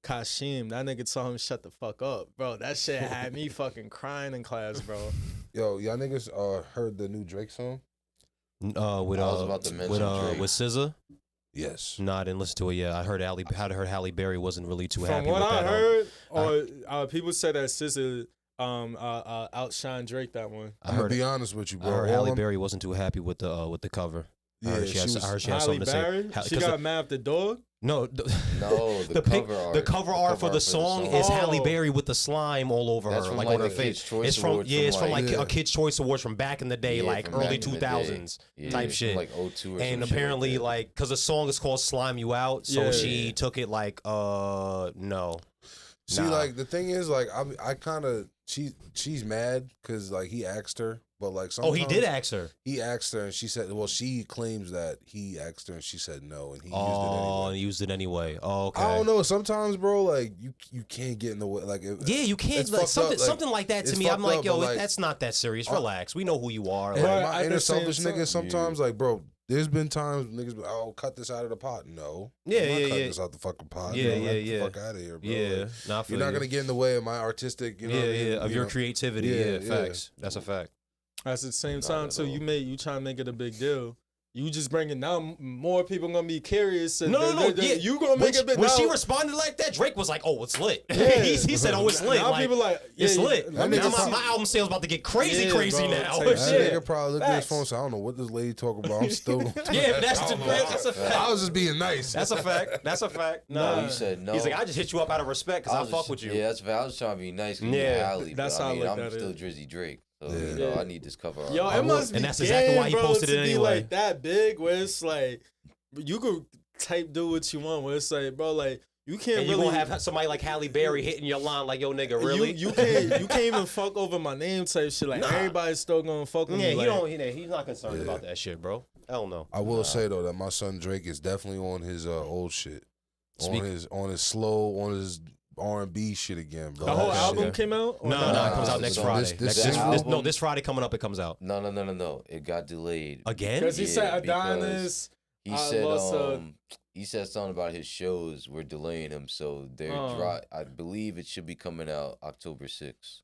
Speaker 3: Kashim. That nigga told him shut the fuck up, bro. That shit had me fucking crying in class, bro.
Speaker 1: Yo, y'all niggas heard the new Drake song?
Speaker 2: With
Speaker 4: I was about to mention Drake.
Speaker 2: With SZA.
Speaker 1: Yes.
Speaker 2: No, I didn't listen to it yet. I heard Halle Berry wasn't really too happy
Speaker 3: with that. From what I heard, people said that SZA outshine Drake that one.
Speaker 1: I'm gonna be honest with you, bro.
Speaker 2: I heard Halle Berry wasn't too happy with the cover.
Speaker 1: Yeah,
Speaker 2: I heard she had something to say.
Speaker 3: She got mad at the dog.
Speaker 2: No,
Speaker 4: the
Speaker 2: cover art for the song is Halle Berry with the slime all over
Speaker 4: That's
Speaker 2: her,
Speaker 4: from
Speaker 2: like
Speaker 4: like
Speaker 2: on her
Speaker 4: a
Speaker 2: face.
Speaker 4: Kids' Choice
Speaker 2: It's from
Speaker 4: Award
Speaker 2: a Kids' Choice Awards from back in the day, like
Speaker 4: from
Speaker 2: early
Speaker 4: back in the
Speaker 2: 2000s type shit.
Speaker 4: Like 02 or
Speaker 2: and
Speaker 4: some
Speaker 2: apparently,
Speaker 4: shit
Speaker 2: like, because the song is called "Slime You Out," so she took it like, no.
Speaker 1: See, like the thing is, like I kind of she's mad because like he asked her, but like sometimes
Speaker 2: he did ask her.
Speaker 1: He asked her, and she said, well, she claims that he asked her, and she said no, and he
Speaker 2: used it anyway. Oh, okay.
Speaker 1: I don't know. Sometimes, bro, like you can't get in the way. Like
Speaker 2: you can't. Like something like that to me. I'm like, yo, that's not that serious. Relax. We know who you are.
Speaker 1: Like, my inner selfish nigga. Sometimes, like, bro. There's been times niggas be like, oh, cut this out of the pot. No.
Speaker 2: Yeah,
Speaker 1: I'm not cutting this out the fucking pot.
Speaker 2: Yeah.
Speaker 1: Get the fuck out of here, bro.
Speaker 2: Yeah.
Speaker 1: Like, you're not going to get in the way of my artistic,
Speaker 2: of your creativity. Yeah, facts. That's a fact.
Speaker 3: At the same time, too, you trying to make it a big deal. you just bringing now more people gonna be curious. And
Speaker 2: No. Yeah.
Speaker 3: You gonna make it.
Speaker 2: When
Speaker 3: now,
Speaker 2: she responded like that, Drake was like, "Oh, it's lit."
Speaker 3: Yeah.
Speaker 2: he said, "Oh, it's lit."
Speaker 3: Now
Speaker 2: Like,
Speaker 3: people like,
Speaker 2: it's
Speaker 3: yeah,
Speaker 2: lit.
Speaker 3: let
Speaker 1: me
Speaker 2: Now
Speaker 1: just-
Speaker 2: my album sales about to get crazy
Speaker 3: Yeah, bro,
Speaker 2: now.
Speaker 3: type
Speaker 1: That
Speaker 3: shit.
Speaker 1: nigga probably looked at his
Speaker 3: Facts.
Speaker 1: phone and said, I don't know what this lady talking about. I'm still going to
Speaker 2: Yeah, that's a fact.
Speaker 1: I was just being nice.
Speaker 2: That's a fact. That's a fact.
Speaker 3: Nah.
Speaker 2: No,
Speaker 4: You said no.
Speaker 2: He's like, I just hit you up out of respect because I
Speaker 4: was
Speaker 2: fuck
Speaker 4: just-
Speaker 2: with you.
Speaker 4: Yeah, that's fair. I was trying to be nice.
Speaker 2: Yeah,
Speaker 4: Yeah, Halle,
Speaker 3: that's
Speaker 4: but
Speaker 3: how I
Speaker 4: I mean,
Speaker 3: look
Speaker 4: I'm
Speaker 3: at
Speaker 4: still
Speaker 3: it.
Speaker 4: Drizzy Drake. So,
Speaker 1: Yeah.
Speaker 4: you know, I need this cover art.
Speaker 3: Yo,
Speaker 1: I
Speaker 3: it
Speaker 1: will-
Speaker 3: must be
Speaker 2: and that's exactly why he
Speaker 3: bro,
Speaker 2: posted
Speaker 3: to
Speaker 2: it
Speaker 3: be
Speaker 2: anyway.
Speaker 3: like that big where it's like you could do what you want. Where it's like, bro, like you can't
Speaker 2: And you
Speaker 3: really
Speaker 2: gonna have somebody like Halle Berry hitting your line like, "Yo, nigga, really?"
Speaker 3: You can't even fuck over my name type shit. Like
Speaker 2: Nah.
Speaker 3: everybody's still gonna fuck with
Speaker 2: Yeah,
Speaker 3: me.
Speaker 2: he
Speaker 3: Like,
Speaker 2: he's not concerned about that shit, bro. Hell no.
Speaker 1: I will say, though, that my son Drake is definitely on his old shit. On his slow, on his R&B shit again, bro.
Speaker 3: the whole
Speaker 1: That
Speaker 3: album
Speaker 1: shit.
Speaker 3: came out. Or
Speaker 2: No, it comes out next
Speaker 4: So
Speaker 2: Friday.
Speaker 1: this
Speaker 4: album-
Speaker 2: This Friday coming up, it comes out
Speaker 4: No. It got delayed.
Speaker 2: again.
Speaker 3: because he said
Speaker 4: Yeah,
Speaker 3: Adonis.
Speaker 4: He
Speaker 3: I
Speaker 4: said
Speaker 3: lost,
Speaker 4: he said something about his shows were delaying him, so they're I believe it should be coming out October 6th.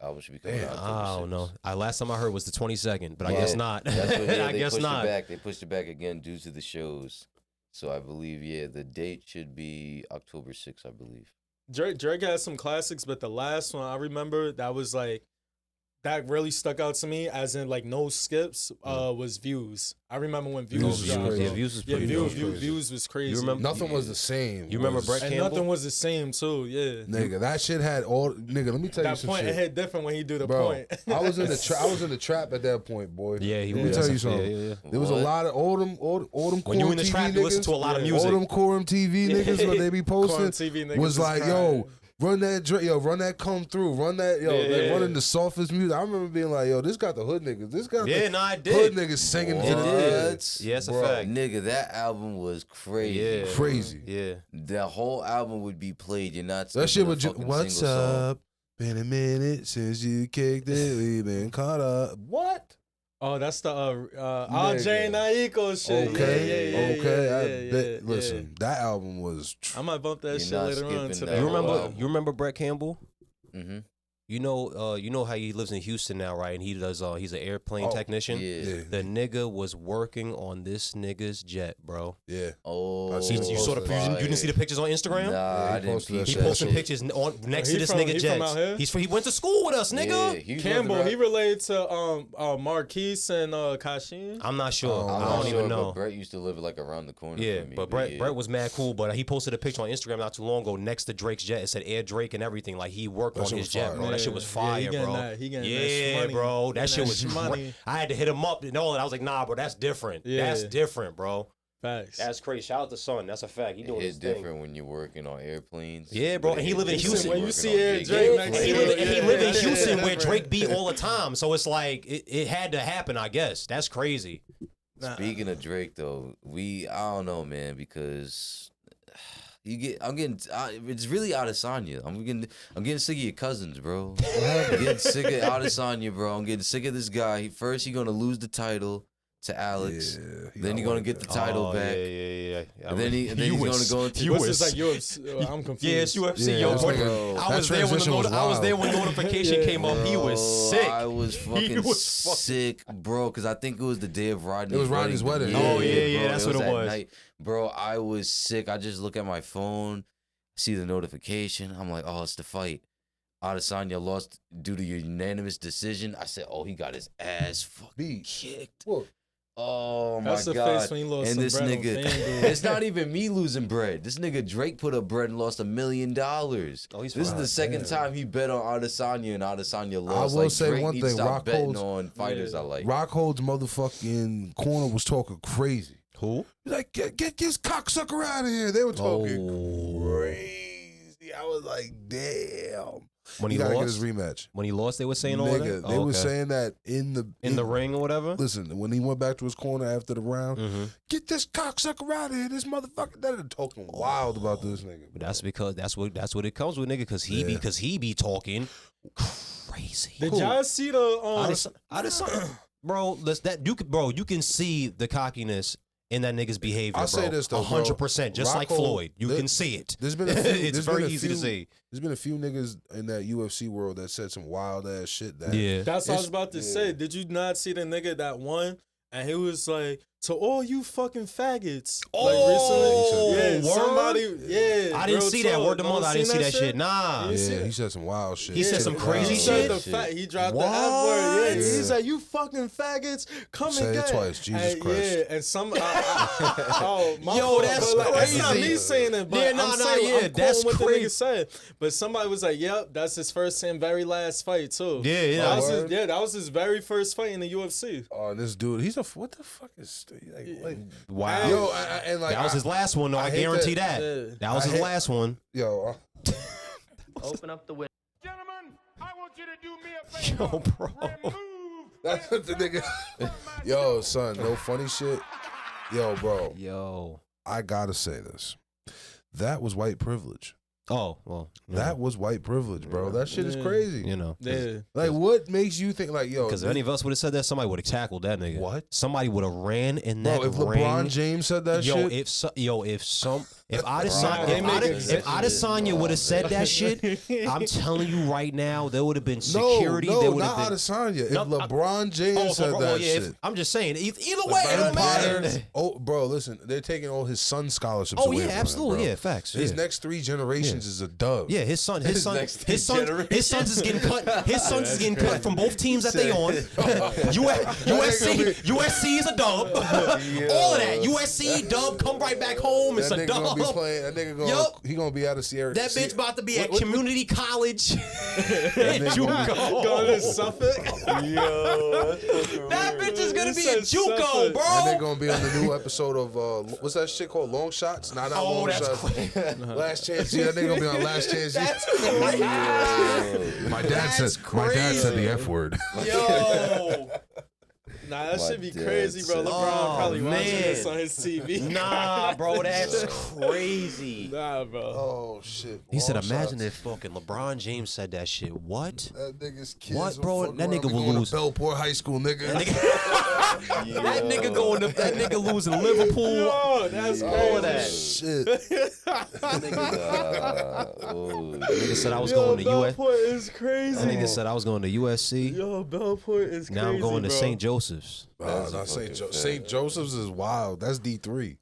Speaker 4: Album should be coming
Speaker 1: Damn.
Speaker 4: out
Speaker 2: I
Speaker 4: October 6th.
Speaker 2: don't know. Last time I heard was the 22nd, but I
Speaker 4: Yeah,
Speaker 2: guess not.
Speaker 4: That's what, yeah,
Speaker 2: I
Speaker 4: they
Speaker 2: guess
Speaker 4: pushed
Speaker 2: not.
Speaker 4: It back. They pushed it back again due to the shows. So I believe, the date should be October 6th, I believe.
Speaker 3: Drake has some classics, but the last one I remember that was like that really stuck out to me, as in like no skips. Was Views. I remember when Views
Speaker 1: Views was
Speaker 3: dropped.
Speaker 1: crazy.
Speaker 2: Yeah, Views was
Speaker 3: Yeah,
Speaker 2: pretty
Speaker 3: Views,
Speaker 2: dope.
Speaker 3: Views was crazy.
Speaker 2: You remember?
Speaker 1: Nothing was the same.
Speaker 2: You remember
Speaker 1: was-
Speaker 2: Brett
Speaker 3: and
Speaker 2: Campbell?
Speaker 3: nothing was the same too. Yeah.
Speaker 1: Nigga, that shit had all. Nigga, let me tell you
Speaker 3: That
Speaker 1: some
Speaker 3: point it
Speaker 1: shit.
Speaker 3: hit different when he do the
Speaker 1: Bro,
Speaker 3: point.
Speaker 1: I was in the trap at that point, boy.
Speaker 2: Yeah, he
Speaker 1: Let
Speaker 2: was.
Speaker 1: me tell you
Speaker 2: Yeah,
Speaker 1: something.
Speaker 2: yeah.
Speaker 1: There was a
Speaker 4: What?
Speaker 1: lot of all them
Speaker 2: When you in the
Speaker 1: Quorum
Speaker 2: trap,
Speaker 1: TV
Speaker 2: you listen
Speaker 1: niggas,
Speaker 2: to a lot of
Speaker 3: Yeah.
Speaker 2: music.
Speaker 1: all them Quorum TV niggas when they be posting
Speaker 3: TV niggas
Speaker 1: was
Speaker 3: is
Speaker 1: like,
Speaker 3: crying.
Speaker 1: yo, run that come through, run that, yo, they
Speaker 2: Yeah.
Speaker 1: running the softest music. I remember being like, yo, this got the hood niggas, this got
Speaker 2: Yeah,
Speaker 1: the
Speaker 2: no, I
Speaker 1: hood
Speaker 2: did.
Speaker 1: niggas singing
Speaker 4: What?
Speaker 1: to the
Speaker 2: Yeah, it's a
Speaker 1: Bro.
Speaker 2: fact.
Speaker 4: Nigga, that album was crazy.
Speaker 2: Yeah.
Speaker 1: Crazy.
Speaker 2: Yeah.
Speaker 4: The whole album would be played. You're not
Speaker 1: That shit
Speaker 4: skipping a
Speaker 1: was
Speaker 4: fucking
Speaker 1: what's
Speaker 4: single song.
Speaker 1: up? Been a minute since you kicked it, we been caught up. What?
Speaker 3: Oh, that's the RJ Naiko shit.
Speaker 1: Okay,
Speaker 3: Yeah.
Speaker 1: okay. I bet.
Speaker 3: yeah.
Speaker 1: Listen, that album was.
Speaker 3: I might bump that
Speaker 4: You're
Speaker 3: shit
Speaker 4: not
Speaker 3: later on
Speaker 4: skipping
Speaker 3: today.
Speaker 4: that
Speaker 2: You
Speaker 4: whole
Speaker 2: remember?
Speaker 4: album.
Speaker 2: You remember Brett Campbell?
Speaker 4: Mm-hmm.
Speaker 2: You know how he lives in Houston now, right? And he does. He's an airplane
Speaker 1: Oh,
Speaker 2: technician.
Speaker 4: Yeah.
Speaker 1: Yeah,
Speaker 2: The nigga was working on this nigga's jet, bro.
Speaker 1: yeah.
Speaker 4: Oh,
Speaker 1: I seen
Speaker 2: You saw the you didn't see the pictures on Instagram?
Speaker 4: Nah,
Speaker 1: Yeah, he
Speaker 4: I didn't
Speaker 1: posted that
Speaker 4: peep
Speaker 2: He
Speaker 1: shit.
Speaker 2: posting
Speaker 4: shit.
Speaker 2: pictures next
Speaker 3: He
Speaker 2: to this
Speaker 3: from-
Speaker 2: nigga
Speaker 3: he
Speaker 2: jet.
Speaker 3: from out here?
Speaker 2: He went to school with us, nigga.
Speaker 4: Yeah, he was
Speaker 3: Campbell,
Speaker 4: about
Speaker 3: he
Speaker 4: to
Speaker 3: related to Marquise and Kashin.
Speaker 2: I'm not sure.
Speaker 1: Oh,
Speaker 2: I
Speaker 4: I'm
Speaker 2: don't
Speaker 4: not
Speaker 2: even
Speaker 4: sure,
Speaker 2: know.
Speaker 4: but Brett used to live like around the corner
Speaker 2: Yeah,
Speaker 4: from me.
Speaker 2: but Brett was mad cool. But he posted a picture on Instagram not too long ago next to Drake's jet. It said Air Drake and everything. Like he worked
Speaker 1: That
Speaker 2: on
Speaker 1: shit
Speaker 2: his
Speaker 1: was
Speaker 2: jet,
Speaker 1: fire.
Speaker 2: bro. That shit was fire,
Speaker 3: he getting
Speaker 2: bro.
Speaker 3: that- he getting that
Speaker 2: Yeah,
Speaker 3: shmoney.
Speaker 2: bro. That
Speaker 3: Getting
Speaker 2: shit was.
Speaker 3: shmoney.
Speaker 2: I had to hit him up and all that. I was like, nah, bro, that's different.
Speaker 3: Yeah.
Speaker 2: That's different, bro.
Speaker 3: Facts.
Speaker 2: That's crazy. Shout out to Son. That's a fact. He doing
Speaker 4: It's
Speaker 2: his thing.
Speaker 4: different when you're working on airplanes.
Speaker 2: Yeah, bro,
Speaker 4: but
Speaker 2: and he
Speaker 4: it
Speaker 2: live in
Speaker 4: hits
Speaker 2: Houston.
Speaker 4: when
Speaker 3: When you
Speaker 4: you're
Speaker 3: see
Speaker 4: working on
Speaker 3: Air
Speaker 4: big
Speaker 3: Drake
Speaker 4: airplanes.
Speaker 3: next
Speaker 2: And he
Speaker 3: to
Speaker 2: live,
Speaker 3: it,
Speaker 2: and he
Speaker 3: yeah,
Speaker 2: live in
Speaker 3: yeah,
Speaker 2: Houston
Speaker 3: yeah,
Speaker 2: where
Speaker 3: different.
Speaker 2: Drake be all the time. So it's like it had to happen, I guess. That's crazy.
Speaker 4: Speaking of Drake, though, I don't know, man, because it's really Adesanya. I'm getting sick of your cousins, bro. I'm getting sick of Adesanya, bro. I'm getting sick of this guy. First, he's gonna lose the title to Alex.
Speaker 1: Yeah, he
Speaker 4: Then
Speaker 1: got
Speaker 4: he's gonna
Speaker 1: one
Speaker 4: get the
Speaker 1: there.
Speaker 4: title
Speaker 2: Oh,
Speaker 4: back.
Speaker 2: Yeah.
Speaker 4: And then he's gonna go into
Speaker 3: What's this like UFC? I'm confused.
Speaker 2: Yeah, it's UFC.
Speaker 1: Yeah,
Speaker 2: Yo,
Speaker 1: this
Speaker 2: bro,
Speaker 1: nigga-
Speaker 2: I
Speaker 1: that
Speaker 2: was there when
Speaker 1: transition was
Speaker 2: I was there when
Speaker 1: wild.
Speaker 2: notification
Speaker 3: Yeah.
Speaker 2: came up. He was
Speaker 4: Bro,
Speaker 2: sick.
Speaker 4: I was fucking
Speaker 2: was fucking-
Speaker 4: sick, bro, because I think it was the day of Rodney's
Speaker 1: It was Rodney's wedding.
Speaker 2: Oh, yeah,
Speaker 4: bro,
Speaker 2: that's what it
Speaker 4: that
Speaker 2: was.
Speaker 4: night. Bro, I was sick. I just look at my phone, see the notification. I'm like, oh, it's the fight. Adesanya lost due to unanimous decision. I said, oh, he got his ass fucking
Speaker 1: Beat.
Speaker 4: kicked.
Speaker 1: What?
Speaker 4: Oh, my
Speaker 3: That's the
Speaker 4: God.
Speaker 3: face when he lost
Speaker 4: And
Speaker 3: some
Speaker 4: this
Speaker 3: bread on
Speaker 4: nigga,
Speaker 3: FanDuel.
Speaker 4: it's not even me losing bread. This nigga Drake put up bread and lost $1 million.
Speaker 2: Oh, he's
Speaker 4: This is
Speaker 2: fine.
Speaker 4: the second
Speaker 1: damn.
Speaker 4: time he bet on Adesanya and Adesanya lost.
Speaker 1: will
Speaker 4: Like,
Speaker 1: say
Speaker 4: Drake
Speaker 1: one
Speaker 4: needs to
Speaker 1: thing,
Speaker 4: stop betting
Speaker 1: Rockhold's-
Speaker 4: on fighters I like.
Speaker 1: Rockhold's motherfucking corner was talking crazy.
Speaker 2: Who?
Speaker 1: He's like, get this cocksucker out of here. They were talking
Speaker 2: Oh.
Speaker 1: crazy. I was like, damn.
Speaker 2: When
Speaker 1: He
Speaker 2: he
Speaker 1: gotta get
Speaker 2: lost?
Speaker 1: his rematch.
Speaker 2: When he lost, they were saying all
Speaker 1: Nigga,
Speaker 2: that?
Speaker 1: they
Speaker 2: Oh,
Speaker 1: were
Speaker 2: okay.
Speaker 1: saying that in the
Speaker 2: ring or whatever?
Speaker 1: Listen, when he went back to his corner after the round,
Speaker 2: Mm-hmm.
Speaker 1: get this cocksucker out of here. This motherfucker, they're talking wild about this nigga.
Speaker 2: But that's because that's what it comes with, nigga. Because he be talking crazy.
Speaker 3: Did
Speaker 1: Cool.
Speaker 3: y'all see the
Speaker 2: I just bro, you can see the cockiness in that nigga's behavior.
Speaker 1: I'll say this, though, bro.
Speaker 2: 100%, just like
Speaker 1: Rockhold,
Speaker 2: Floyd, you
Speaker 1: there-
Speaker 2: can see it.
Speaker 1: There's been a few,
Speaker 2: It's
Speaker 1: there's
Speaker 2: very
Speaker 1: been a
Speaker 2: easy to
Speaker 1: few-
Speaker 2: see.
Speaker 1: There's been a few niggas in that UFC world that said some wild ass shit. That
Speaker 2: Yeah,
Speaker 3: That's what I was
Speaker 1: It's-
Speaker 3: about to
Speaker 1: yeah.
Speaker 3: say. Did you not see the nigga that won? And he was like to all you fucking faggots.
Speaker 2: Oh,
Speaker 3: like recently,
Speaker 2: word?
Speaker 3: somebody,
Speaker 2: I didn't
Speaker 3: real
Speaker 2: see that.
Speaker 3: talk.
Speaker 2: Word to mother. I didn't see that shit. Nah.
Speaker 3: You see
Speaker 1: Yeah,
Speaker 3: it?
Speaker 1: he said some wild shit.
Speaker 2: He said some crazy
Speaker 3: He
Speaker 2: shit.
Speaker 3: said he dropped
Speaker 2: What?
Speaker 3: the F word. Yeah,
Speaker 1: Yeah.
Speaker 3: he said, "You fucking faggots, come
Speaker 1: Say
Speaker 3: and
Speaker 1: it
Speaker 3: get."
Speaker 1: twice, Jesus
Speaker 3: and,
Speaker 1: Christ.
Speaker 3: Yeah, and some. oh, my
Speaker 2: Yo,
Speaker 3: fault,
Speaker 2: that's
Speaker 3: but, like, that's not
Speaker 2: crazy.
Speaker 3: me saying it, but
Speaker 2: Yeah,
Speaker 3: I'm
Speaker 2: nah,
Speaker 3: saying
Speaker 2: yeah,
Speaker 3: I'm
Speaker 2: that's
Speaker 3: quoting what the
Speaker 2: crazy.
Speaker 3: nigga said. But somebody was like, "Yep, that's his first and very last fight too."
Speaker 2: Yeah.
Speaker 3: That was his very first fight in the UFC.
Speaker 1: Oh, this dude, he's what the fuck is like?
Speaker 2: Wow.
Speaker 1: Yo, and like
Speaker 2: That was his last one, though. I
Speaker 1: hate
Speaker 2: guarantee that.
Speaker 3: Yeah.
Speaker 2: That was
Speaker 1: I
Speaker 2: his
Speaker 1: hate-
Speaker 2: last one.
Speaker 1: Yo,
Speaker 5: Open up the window.
Speaker 6: Gentlemen, I want you to do me a favor.
Speaker 2: Yo, bro.
Speaker 6: Remove
Speaker 1: that's what the nigga. Yo, son, no funny shit. Yo, bro,
Speaker 2: Yo.
Speaker 1: I gotta say this. That was white privilege.
Speaker 2: Oh, well.
Speaker 1: That was white privilege, bro. That shit is
Speaker 3: Yeah.
Speaker 1: crazy.
Speaker 2: You know.
Speaker 3: Yeah.
Speaker 1: Like, what makes you think, like, yo?
Speaker 2: Because if any of us would have said that, somebody would have tackled that nigga.
Speaker 1: What?
Speaker 2: Somebody would have ran in that
Speaker 1: Bro, if
Speaker 2: ring.
Speaker 1: LeBron James said that
Speaker 2: Yo,
Speaker 1: shit,
Speaker 2: if
Speaker 3: They
Speaker 2: Adesanya would have said that shit, I'm telling you right now, there would have been security.
Speaker 1: No,
Speaker 2: there
Speaker 1: no,
Speaker 2: would have
Speaker 1: not
Speaker 2: been.
Speaker 1: Adesanya. If
Speaker 2: No,
Speaker 1: LeBron James said that shit.
Speaker 2: I'm just saying. Either way, it don't matter.
Speaker 1: Oh, bro, listen, they're taking all his son's scholarships
Speaker 2: Oh
Speaker 1: away
Speaker 2: yeah,
Speaker 1: from him,
Speaker 2: absolutely.
Speaker 1: bro.
Speaker 2: Yeah, facts.
Speaker 1: His
Speaker 2: Yeah.
Speaker 1: next 3 generations is a dub.
Speaker 2: Yeah, his sons is getting cut. His sons is getting cut from both teams that they on. USC is a dub. All of that. USC dub. Come right back home. It's
Speaker 1: That
Speaker 2: a
Speaker 1: nigga gonna be
Speaker 2: dub.
Speaker 1: playing. That nigga gonna
Speaker 2: Yup.
Speaker 1: he gonna be out of Sierra.
Speaker 2: That bitch about to be at
Speaker 1: what-
Speaker 2: community college.
Speaker 1: nigga
Speaker 2: JUCO.
Speaker 3: Going to Suffolk.
Speaker 2: That bitch is gonna
Speaker 3: He
Speaker 2: be at
Speaker 3: said
Speaker 2: JUCO,
Speaker 3: Suffolk.
Speaker 2: bro.
Speaker 1: And they're gonna be on the new episode of what's that shit called? Long Shots? Not Long
Speaker 2: that's
Speaker 1: Shots. Last Chance. Yeah, that nigga gonna be on Last Chance.
Speaker 2: That's crazy.
Speaker 1: My dad
Speaker 2: That's
Speaker 1: said the F word.
Speaker 2: Yo.
Speaker 3: Nah, that
Speaker 4: My
Speaker 3: should be
Speaker 4: dad
Speaker 3: crazy, bro.
Speaker 4: said-
Speaker 3: LeBron probably watching
Speaker 2: man.
Speaker 3: this on his TV.
Speaker 2: Nah, bro, that's crazy.
Speaker 3: Nah, bro.
Speaker 1: Oh shit.
Speaker 2: He said,
Speaker 1: Long
Speaker 2: imagine
Speaker 1: Shots.
Speaker 2: if fucking LeBron James said that shit. What?
Speaker 1: That nigga's kids.
Speaker 2: What,
Speaker 1: will
Speaker 2: bro?
Speaker 1: fuck
Speaker 2: That
Speaker 1: around
Speaker 2: nigga
Speaker 1: and
Speaker 2: will
Speaker 1: go to
Speaker 2: lose.
Speaker 1: Bellport High School, nigga.
Speaker 2: That nigga losing Liverpool.
Speaker 3: Yo, that's
Speaker 2: All
Speaker 3: crazy.
Speaker 2: that.
Speaker 1: Shit.
Speaker 2: Nigga said I was going to US.
Speaker 3: Bellport is crazy.
Speaker 2: That nigga said I was going to USC.
Speaker 3: Yo, Bellport is crazy.
Speaker 2: Now I'm going to
Speaker 3: bro.
Speaker 2: St. Joseph's.
Speaker 1: Nah, St. Joseph's is wild. That's D3.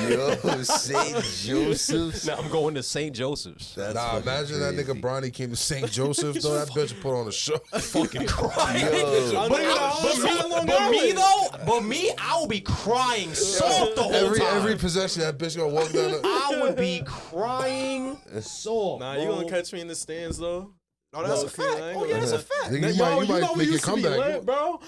Speaker 4: Yo, St. Joseph's.
Speaker 2: Now I'm going to St. Joseph's.
Speaker 1: Nah, imagine that nigga Bronny came to St. Joseph's, though. That bitch would put on a show.
Speaker 2: Fucking crying.
Speaker 3: I know
Speaker 2: But me, I will be crying soft the whole time.
Speaker 1: Every possession, that bitch gonna walk down the...
Speaker 2: I would be crying soft.
Speaker 3: Nah, you gonna catch me in the stands though?
Speaker 2: Oh, that's a fact. Oh, yeah, that's a fact.
Speaker 1: Nigga,
Speaker 3: Yo,
Speaker 1: you might
Speaker 3: what
Speaker 1: make a
Speaker 3: used to be
Speaker 1: comeback.
Speaker 3: lit, bro.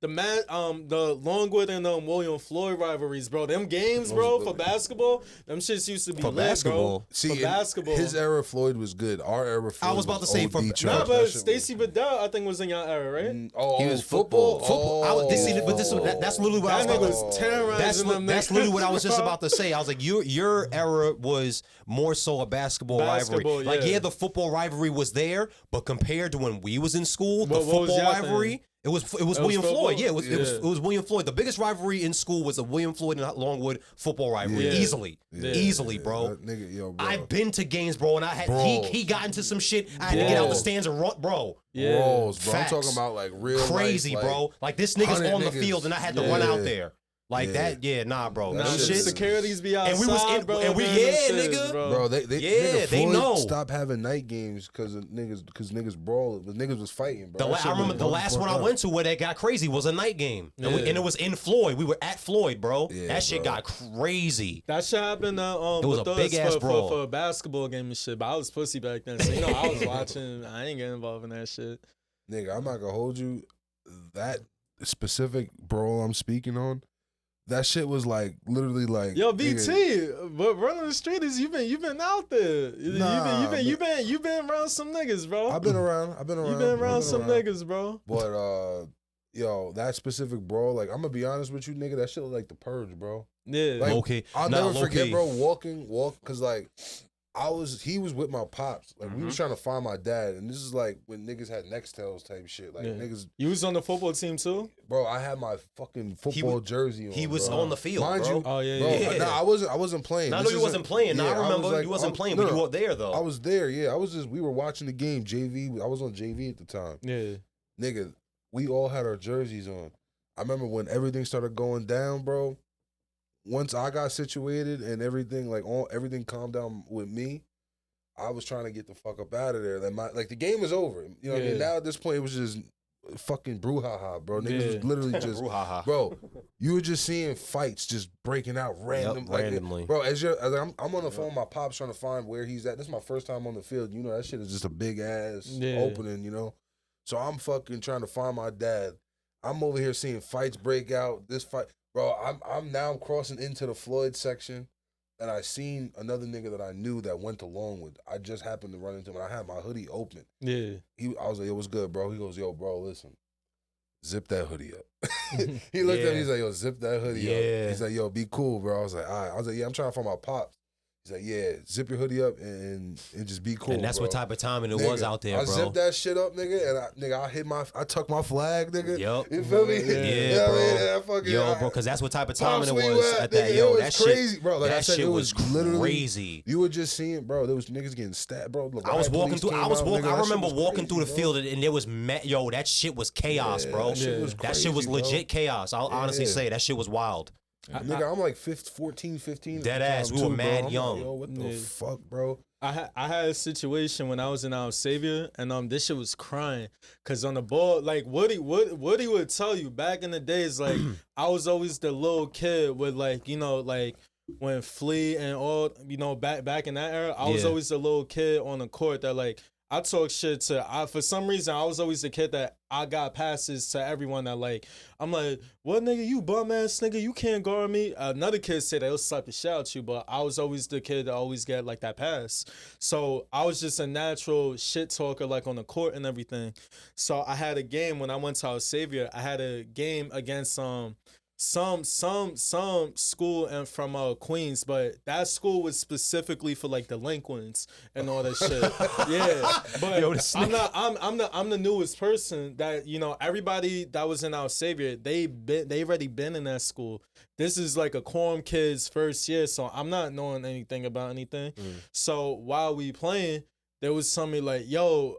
Speaker 3: The Longwood and William Floyd rivalries, bro. Them games, bro, for basketball, them shits used to be
Speaker 2: For
Speaker 3: lit,
Speaker 2: basketball?
Speaker 3: bro.
Speaker 1: See,
Speaker 3: for basketball.
Speaker 1: his era Floyd was good. Our era Floyd
Speaker 2: I was about to say,
Speaker 1: OD
Speaker 2: for-
Speaker 1: trash.
Speaker 3: Nah,
Speaker 1: That
Speaker 3: but
Speaker 1: shit was-
Speaker 3: Stacey Bedell, I think, was in your era, right?
Speaker 1: Oh,
Speaker 4: He was football.
Speaker 2: Football. That's literally what I was
Speaker 3: That
Speaker 2: about
Speaker 3: nigga
Speaker 2: to
Speaker 3: was terrorizing them.
Speaker 2: That's
Speaker 3: niggas,
Speaker 2: literally what I was just
Speaker 3: bro.
Speaker 2: about to say. I was like, your era was more so a basketball rivalry. Like,
Speaker 3: yeah.
Speaker 2: yeah, the football rivalry was there, but compared to when we was in school, the
Speaker 3: What was
Speaker 2: football
Speaker 3: y'all
Speaker 2: rivalry.
Speaker 3: thing?
Speaker 2: It was William
Speaker 3: football?
Speaker 2: Floyd. Yeah, it was
Speaker 3: Yeah.
Speaker 2: William Floyd. The biggest rivalry in school was the William Floyd and Longwood football rivalry.
Speaker 3: Yeah.
Speaker 2: Easily, bro.
Speaker 1: That nigga, yo, bro.
Speaker 2: I've been to games, bro, and I had
Speaker 1: Bro.
Speaker 2: he got into some shit. I had to get out the
Speaker 1: Bro.
Speaker 2: stands and run, bro.
Speaker 3: Yeah.
Speaker 1: Rolls, bro.
Speaker 2: Facts.
Speaker 1: I'm talking about like real
Speaker 2: Crazy,
Speaker 1: life,
Speaker 2: bro. Like this nigga's
Speaker 1: 100
Speaker 2: on the
Speaker 1: niggas.
Speaker 2: field, and I had to run out there. Like that, nah, bro.
Speaker 1: That
Speaker 2: Them
Speaker 1: shit is-
Speaker 2: shits.
Speaker 3: Securities be outside,
Speaker 2: And we was in-
Speaker 3: bro.
Speaker 2: and we-
Speaker 3: man, them
Speaker 2: yeah,
Speaker 3: shits,
Speaker 2: nigga.
Speaker 1: Bro, they
Speaker 2: Yeah, they
Speaker 1: Floyd
Speaker 2: know.
Speaker 1: Stop having night games because niggas brawl. The niggas was fighting, bro. That
Speaker 2: I
Speaker 1: shit
Speaker 2: remember
Speaker 1: was
Speaker 2: the last one I
Speaker 1: fucked
Speaker 2: went to where that got crazy was a night game, and,
Speaker 3: Yeah.
Speaker 2: and it was in Floyd. We were at Floyd, bro.
Speaker 1: Yeah,
Speaker 2: that shit
Speaker 1: bro.
Speaker 2: got crazy.
Speaker 3: That shit happened
Speaker 2: It was
Speaker 3: with
Speaker 2: a
Speaker 3: us
Speaker 2: big-ass brawl.
Speaker 3: for a basketball game and shit. But I was pussy back then, so I was watching. I ain't getting involved in that shit.
Speaker 1: Nigga, I'm not gonna hold you. That specific brawl I'm speaking on, that shit was like literally like
Speaker 3: Yo,
Speaker 1: nigga,
Speaker 3: BT, but running the street is you been out there.
Speaker 1: Nah,
Speaker 3: you been around some niggas, bro.
Speaker 1: I've been around.
Speaker 3: You been around some niggas, bro.
Speaker 1: But yo, that specific brawl, like I'm gonna be honest with you, nigga, that shit look like the purge, bro.
Speaker 3: Yeah.
Speaker 1: Like,
Speaker 2: Low-key.
Speaker 1: I'll
Speaker 2: Nah,
Speaker 1: never forget,
Speaker 2: low-key.
Speaker 1: bro. Cause like he was with my pops. Like we was trying to find my dad, and this is like when niggas had Nextels type shit. Like
Speaker 3: Yeah.
Speaker 1: niggas,
Speaker 3: You was on the football team too?
Speaker 1: bro. I had my fucking football jersey on.
Speaker 2: He was
Speaker 1: bro.
Speaker 2: on the field,
Speaker 1: Mind
Speaker 2: bro.
Speaker 1: you,
Speaker 3: Oh yeah,
Speaker 1: bro.
Speaker 3: yeah.
Speaker 2: Yeah.
Speaker 1: Nah, I wasn't playing.
Speaker 2: Nah, I
Speaker 1: This
Speaker 2: know you
Speaker 1: isn't-
Speaker 2: wasn't playing. Nah,
Speaker 1: yeah,
Speaker 2: I remember
Speaker 1: was
Speaker 2: you wasn't playing,
Speaker 1: no,
Speaker 2: but you
Speaker 1: no,
Speaker 2: were there though.
Speaker 1: I was there. Yeah, we were watching the game. JV. I was on JV at the time.
Speaker 3: Yeah.
Speaker 1: Nigga, we all had our jerseys on. I remember when everything started going down, bro. Once I got situated and everything, like everything calmed down with me, I was trying to get the fuck up out of there. Like the game was over. You know what I mean? Now at this point, it was just fucking brouhaha, bro. Niggas was literally just, bro. You were just seeing fights just breaking out randomly. Bro, as I'm on the phone with my pops trying to find where he's at. This is my first time on the field. You know, that shit is just a big ass opening, you know? So I'm fucking trying to find my dad. I'm over here seeing fights break out. This fight, bro, I'm now crossing into the Floyd section. And I seen another nigga that I knew that went along with. I just happened to run into him. And I had my hoodie open. Yeah. I was like, yo, what's good, bro? He goes, yo, bro, listen. Zip that hoodie up. He looked at me, he's like, yo, zip that hoodie up. He's like, yo, be cool, bro. I was like, all right. I was like, yeah, I'm trying to find my pops. He's like, yeah, zip your hoodie up and just be cool.
Speaker 2: And that's
Speaker 1: bro.
Speaker 2: What type of timing it was out there, bro.
Speaker 1: I zipped that shit up, nigga, and I tucked my flag, nigga.
Speaker 2: Yep.
Speaker 1: You feel me?
Speaker 2: Yeah, bro. Yo, bro, because that's what type of timing it was at that. Yo,
Speaker 1: that shit crazy, bro. Like
Speaker 2: that
Speaker 1: I said,
Speaker 2: shit
Speaker 1: it was literally
Speaker 2: crazy.
Speaker 1: You were just seeing, bro. There was niggas getting stabbed, bro.
Speaker 2: I was walking through. I remember walking through the field, and there was yo. That shit was chaos, bro. That shit was legit chaos. I'll honestly say that shit was wild.
Speaker 1: Nigga, I'm like 14, 15.
Speaker 2: Dead ass. We were mad young.
Speaker 1: Like, yo, what the fuck, bro?
Speaker 3: I had a situation when I was in Our Savior, and this shit was crying, cause on the ball, like Woody would tell you back in the days, like I was always the little kid with like, you know, like when Flea and all, you know, back in that era, I was always the little kid on the court that like I talk shit to. For some reason, I was always the kid that I got passes to everyone that like. I'm like, what nigga, you bum ass nigga, you can't guard me. Another kid said they'll slap the shit out you, but I was always the kid that always get like that pass. So I was just a natural shit talker like on the court and everything. So I had a game when I went to Our Savior. I had a game against some school and from Queens, but that school was specifically for like delinquents and all that shit. Yeah, but yo, I'm the newest person that, you know, everybody that was in Our Savior, they already been in that school. This is like a quorum kid's first year, so I'm not knowing anything about anything. So while we playing, there was somebody like, yo,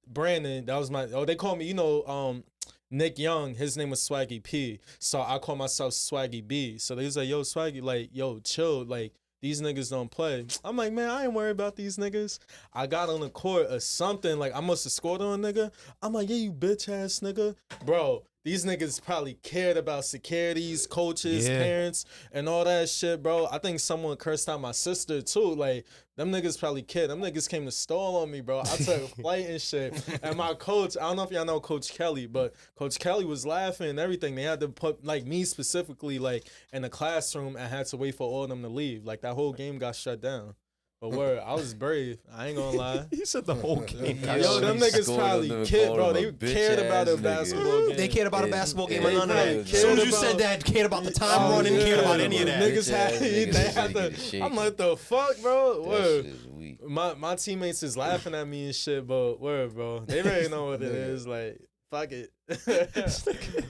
Speaker 3: Brandon, that was they call me, you know, Nick Young, his name was Swaggy P. So I call myself Swaggy B. So they was like, yo, Swaggy, like, yo, chill. Like, these niggas don't play. I'm like, man, I ain't worried about these niggas. I got on the court or something. Like, I must have scored on a nigga. I'm like, yeah, you bitch ass nigga. Bro, these niggas probably cared about securities, coaches, parents, and all that shit, bro. I think someone cursed out my sister, too. Like, them niggas probably cared. Them niggas came to stall on me, bro. I took a flight and shit. And my coach, I don't know if y'all know Coach Kelly, but Coach Kelly was laughing and everything. They had to put, like, me specifically, like, in the classroom and had to wait for all of them to leave. Like, that whole game got shut down. But word, I was brave. I ain't gonna lie.
Speaker 2: He said the whole game.
Speaker 3: Yo, them niggas probably cared, bro. They cared about a basketball game.
Speaker 2: They cared about a basketball game or none of that. As soon as you said that, cared about the time running, cared about any of that.
Speaker 3: Niggas had to. I'm like, the fuck, bro? Word. My teammates is laughing at me and shit, but word, bro. They already know what it is. Like, fuck it.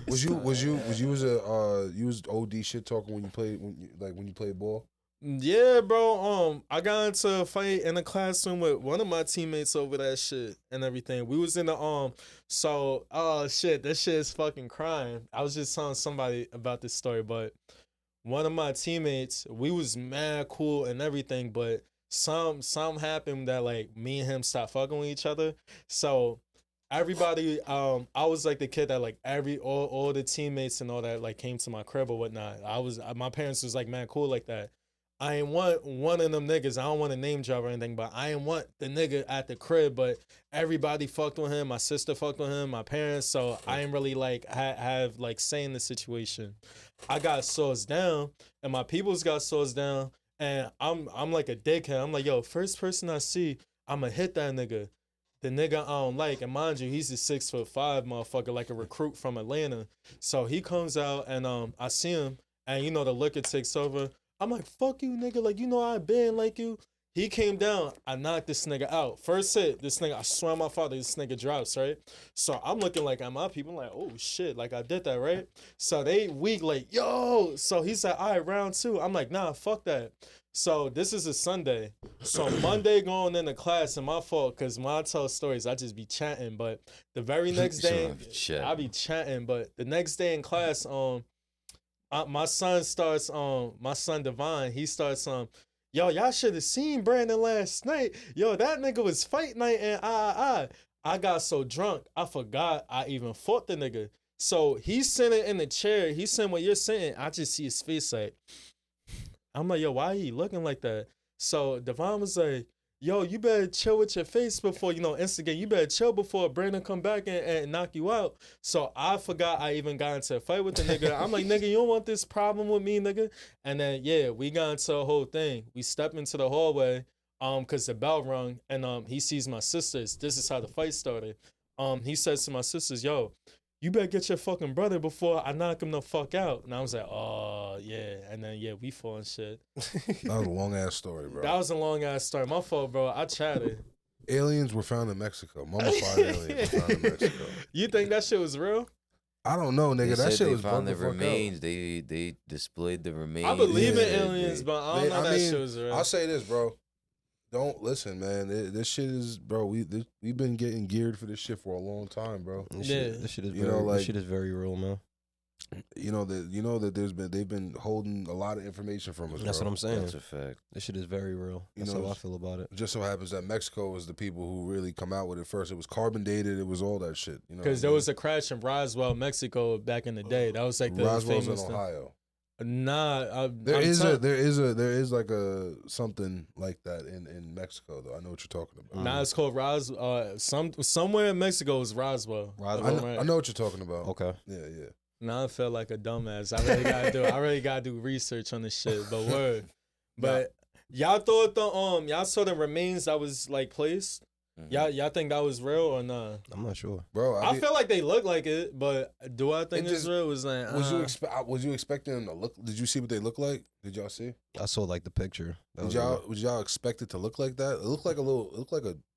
Speaker 1: Was you OD shit talking when you played ball?
Speaker 3: Yeah, bro. I got into a fight in the classroom with one of my teammates over that shit and everything. We was in the shit, this shit is fucking crying. I was just telling somebody about this story, but one of my teammates, we was mad cool and everything, but some happened that like me and him stopped fucking with each other. So everybody, I was like the kid that like all the teammates and all that like came to my crib or whatnot. My parents was like mad cool like that. I ain't want one of them niggas. I don't want to name drop or anything, but I ain't want the nigga at the crib. But everybody fucked with him. My sister fucked with him. My parents. So I ain't really like have like say in the situation. I got sauced down, and my peoples got sauced down, and I'm like a dickhead. I'm like, yo, first person I see, I'ma hit that nigga. The nigga I don't like, and mind you, he's a 6'5" motherfucker, like a recruit from Atlanta. So he comes out, and I see him, and you know the liquor takes over. I'm like, fuck you, nigga. Like, you know I been like you. He came down. I knocked this nigga out. First hit, this nigga, I swear on my father, this nigga drops, right? So I'm looking like at my people. I'm like, oh, shit. Like, I did that, right? So they weak, like, yo. So he said, all right, round two. I'm like, nah, fuck that. So this is a Sunday. So Monday going into class, and my fault, because when I tell stories, I just be chatting. But the very next day, I be chatting. But the next day in class, my son starts, my son Devon, he starts, yo, y'all should have seen Brandon last night. Yo, that nigga was fight night, and I got so drunk, I forgot I even fought the nigga. So he's sitting in the chair. He's saying what you're saying. I just see his face like, I'm like, yo, why he looking like that? So Devon was like, yo, you better chill with your face before, instigate. You better chill before Brandon come back and knock you out. So I forgot I even got into a fight with the nigga. I'm like, nigga, you don't want this problem with me, nigga? And then, yeah, we got into a whole thing. We stepped into the hallway, because the bell rung, and he sees my sisters. This is how the fight started. He says to my sisters, yo, you better get your fucking brother before I knock him the fuck out. And I was like, oh, yeah. And then, yeah, we fought and shit.
Speaker 1: That was a long ass story, bro.
Speaker 3: That was a long ass story. My fault, bro. I chatted.
Speaker 1: Aliens were found in Mexico. Mummified aliens were found in Mexico.
Speaker 3: You think that shit was real?
Speaker 1: I don't know, nigga. That shit was
Speaker 4: found the
Speaker 1: fuck
Speaker 4: remains. They displayed the remains.
Speaker 3: I believe in aliens, but I don't know that shit was real.
Speaker 1: I'll say this, bro. Don't listen, man. This shit is, bro. We've been getting geared for this shit for a long time, bro.
Speaker 2: This shit is this shit is very real, man.
Speaker 1: You know that they've been holding a lot of information from us.
Speaker 2: That's
Speaker 1: bro.
Speaker 2: what I'm saying.
Speaker 4: That's a fact.
Speaker 2: This shit is very real. That's how I feel about it.
Speaker 1: Just so happens that Mexico was the people who really come out with it first. It was carbon dated. It was all that shit. You know,
Speaker 3: because there was a crash in Roswell, Mexico, back in the day. That was like the
Speaker 1: Roswell's
Speaker 3: famous
Speaker 1: in Ohio.
Speaker 3: Nah,
Speaker 1: there is like a something like that in Mexico though. I know what you're talking about.
Speaker 3: Nah, it's called somewhere in Mexico is Roswell.
Speaker 1: I know what you're talking about.
Speaker 2: Okay.
Speaker 1: Yeah.
Speaker 3: Now I feel like a dumbass. I really gotta do research on this shit. But word. But y'all thought y'all saw the remains that was like placed. Mm-hmm. Y'all think that was real or not?
Speaker 2: I'm not sure,
Speaker 3: bro. I feel like they look like it, but do I think it's real? Was like,
Speaker 1: was you expecting them to look? Did you see what they look like? Did y'all see?
Speaker 2: I saw like the picture.
Speaker 1: Would y'all expect it to look like that? It looked like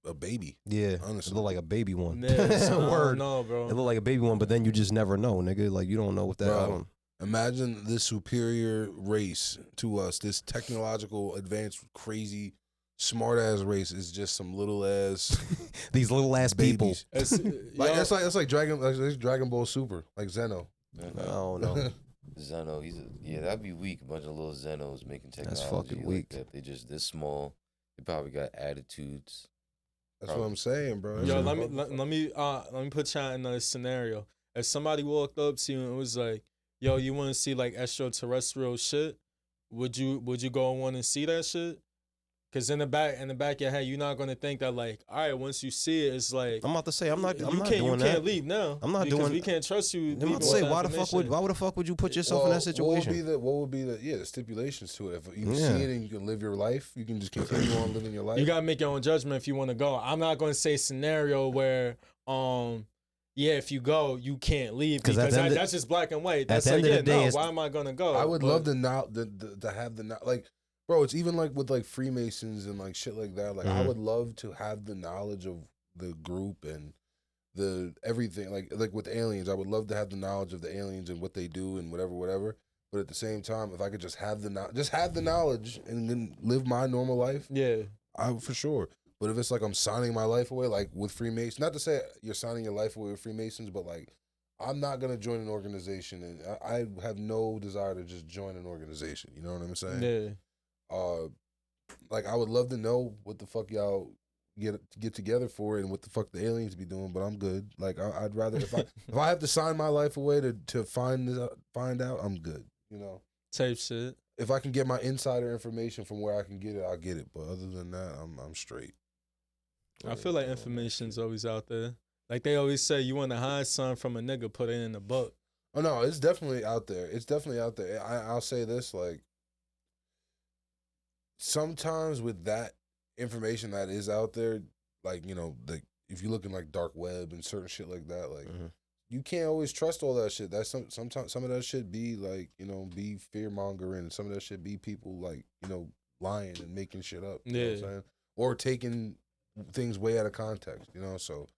Speaker 1: a baby.
Speaker 2: Yeah,
Speaker 1: honestly,
Speaker 2: it looked like a baby one.
Speaker 3: Yeah,
Speaker 2: word.
Speaker 3: No, bro.
Speaker 2: It looked like a baby one, but then you just never know, nigga. Like you don't know what that.
Speaker 1: Bro, imagine this superior race to us, this technological, advanced, crazy, smart ass race is just some little ass
Speaker 2: these little ass
Speaker 1: babies.
Speaker 2: People.
Speaker 1: That's like Dragon Ball Super, like Zeno.
Speaker 2: Oh no.
Speaker 4: Zeno, that'd be weak. A bunch of little Zenos making technology.
Speaker 2: That's fucking weak.
Speaker 4: Like that. They just this small. They probably got attitudes.
Speaker 1: That's what I'm saying, bro.
Speaker 3: Yo, let me put y'all in a scenario. If somebody walked up to you and was like, "Yo, you want to see like extraterrestrial shit?" Would you go and want to see that shit? Because in the back of your head, you're not gonna think that like, all right, once you see it, it's like
Speaker 2: I'm about to say I'm not doing that.
Speaker 3: You can't leave now.
Speaker 2: I'm not doing.
Speaker 3: We can't trust you.
Speaker 2: I'm about to say why the fuck would you put yourself in that situation?
Speaker 1: What would be the stipulations to it? If you see it and you can live your life, you can just continue on living your life.
Speaker 3: You gotta make your own judgment if you want to go. I'm not gonna say scenario where if you go, you can't leave because that's just black and white. That's like, why am I gonna go?
Speaker 1: I would love to have the like. Bro, it's even like with like Freemasons and like shit like that. Like I would love to have the knowledge of the group and the everything. Like with aliens, I would love to have the knowledge of the aliens and what they do and whatever. But at the same time, if I could just have the knowledge and then live my normal life, I for sure. But if it's like I'm signing my life away, like with Freemasons, not to say you're signing your life away with Freemasons, but like I'm not gonna join an organization, and I have no desire to just join an organization. You know what I'm saying?
Speaker 3: Yeah.
Speaker 1: Like I would love to know what the fuck y'all get together for and what the fuck the aliens be doing, but I'm good. Like I'd rather if I have to sign my life away to find out, I'm good. You know,
Speaker 3: type shit.
Speaker 1: If I can get my insider information from where I can get it, I'll get it. But other than that, I'm straight.
Speaker 3: I feel like information's always out there. Like they always say, you want to hide something from a nigga, put it in the book.
Speaker 1: Oh no, it's definitely out there. It's definitely out there. I'll say this, like. Sometimes with that information that is out there, like, like if you look in like dark web and certain shit like that, like you can't always trust all that shit. That's sometimes some of that shit be like, be fear mongering, and some of that shit be people like, lying and making shit up. You know what I'm saying? Or taking things way out of context, so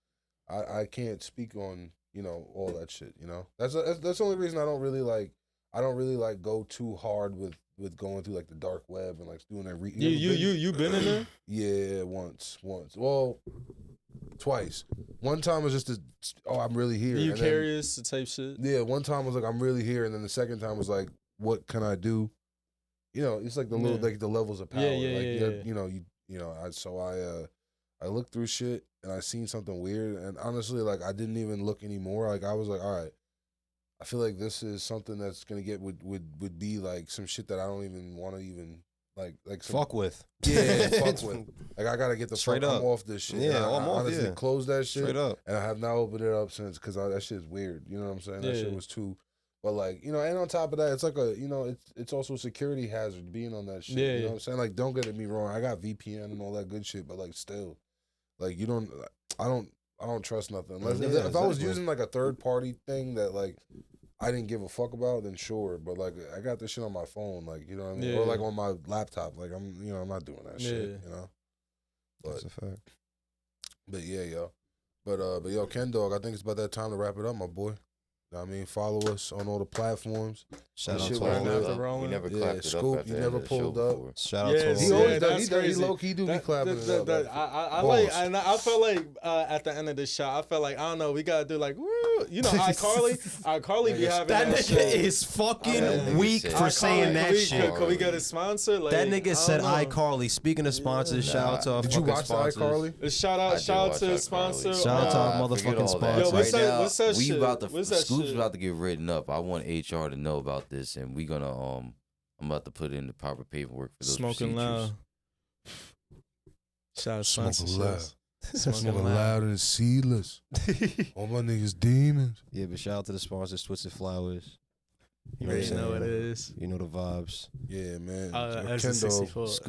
Speaker 1: I can't speak on, all that shit, That's the only reason I don't really like I don't really like go too hard with going through like the dark web and like doing that.
Speaker 3: You been in there?
Speaker 1: Yeah, once. Well, twice. One time was just I'm really here.
Speaker 3: You
Speaker 1: and
Speaker 3: curious type shit?
Speaker 1: Yeah, one time was like, I'm really here, and then the second time was like, what can I do? You know, it's like the little like the levels of power. I looked through shit and I seen something weird, and honestly, like I didn't even look anymore. Like I was like, all right, I feel like this is something that's gonna get would be like some shit that I don't even want to even like some,
Speaker 2: Fuck with.
Speaker 1: Yeah, fuck with. Like I gotta get the
Speaker 2: Straight
Speaker 1: fuck
Speaker 2: up.
Speaker 1: I'm off this shit.
Speaker 2: Yeah,
Speaker 1: And I
Speaker 2: I'm off,
Speaker 1: honestly
Speaker 2: yeah.
Speaker 1: closed that shit.
Speaker 2: Straight up.
Speaker 1: And I have not opened it up since because that shit's weird. You know what I'm saying? That
Speaker 3: Yeah.
Speaker 1: shit was too. But like, you know, and on top of that, it's like it's also a security hazard being on that shit.
Speaker 3: Yeah,
Speaker 1: You know
Speaker 3: yeah.
Speaker 1: what I'm saying? Like, don't get me wrong. I got VPN and all that good shit, but like still, like I don't trust nothing. Unless
Speaker 2: Yeah,
Speaker 1: if I was
Speaker 2: exactly.
Speaker 1: using like a third party thing that like I didn't give a fuck about, then sure. But like I got this shit on my phone, like, you know what I mean?
Speaker 3: Yeah.
Speaker 1: Or like on my laptop. Like I'm not doing that shit,
Speaker 3: Yeah.
Speaker 1: you know? But
Speaker 2: That's a fact.
Speaker 1: but yeah, yo. But yo, Ken Dog, I think it's about that time to wrap it up, my boy. You know what I mean? Follow us on all the platforms.
Speaker 2: Shout
Speaker 1: This
Speaker 2: out
Speaker 1: shit
Speaker 2: to
Speaker 1: was
Speaker 2: all
Speaker 1: good.
Speaker 2: the
Speaker 3: after rolling.
Speaker 4: We never
Speaker 1: Yeah,
Speaker 4: clapped it
Speaker 1: Scoop,
Speaker 4: up at
Speaker 1: you
Speaker 4: the
Speaker 1: never
Speaker 4: end of the show
Speaker 1: pulled up.
Speaker 4: before.
Speaker 2: Shout out
Speaker 3: Yeah,
Speaker 2: to all
Speaker 1: He
Speaker 2: the
Speaker 1: always
Speaker 3: yeah,
Speaker 1: does.
Speaker 3: that's
Speaker 1: He
Speaker 3: crazy.
Speaker 1: low key do be clapping it up.
Speaker 3: I
Speaker 1: Pause.
Speaker 3: like, and I felt like at the end of the shot, I felt like, I don't know, we gotta do like, woo, you know, iCarly be having
Speaker 2: That
Speaker 3: that
Speaker 2: nigga
Speaker 3: shit.
Speaker 2: is fucking
Speaker 4: That nigga
Speaker 2: weak
Speaker 4: said
Speaker 2: for
Speaker 4: iCarly.
Speaker 2: saying that shit.
Speaker 3: Can we get a sponsor? Like,
Speaker 2: That nigga said
Speaker 3: I don't know.
Speaker 2: iCarly. Speaking of sponsors, shout out to our
Speaker 1: Did you
Speaker 2: fucking
Speaker 1: watch the
Speaker 2: sponsors.
Speaker 1: iCarly?
Speaker 3: Shout
Speaker 4: I
Speaker 3: out
Speaker 4: did
Speaker 3: to
Speaker 4: watch
Speaker 3: the
Speaker 4: iCarly.
Speaker 3: sponsor.
Speaker 2: Shout out to our
Speaker 4: Nah,
Speaker 2: motherfucking
Speaker 4: forget all that.
Speaker 2: sponsors.
Speaker 3: Yo, what's
Speaker 4: Right
Speaker 3: that-
Speaker 4: now,
Speaker 3: what's that
Speaker 4: we
Speaker 3: shit?
Speaker 4: about to
Speaker 3: What's that
Speaker 4: Scoop's
Speaker 3: shit?
Speaker 4: about to get written up. I want HR to know about this, and we gonna I'm about to put in the proper paperwork for those
Speaker 3: Smoking
Speaker 4: procedures.
Speaker 3: loud. Shout out
Speaker 1: Smoking loud.
Speaker 3: sponsorships.
Speaker 1: Smoking loud and seedless. All my niggas demons.
Speaker 2: Yeah, but shout out to the sponsors, Twisted Flowers. You know
Speaker 3: You
Speaker 2: what I'm
Speaker 3: already know
Speaker 2: saying?
Speaker 3: what it is.
Speaker 2: You know the vibes.
Speaker 1: Yeah, man.
Speaker 3: As
Speaker 1: Ken
Speaker 3: a
Speaker 1: Dog.
Speaker 3: 64.
Speaker 4: Scoop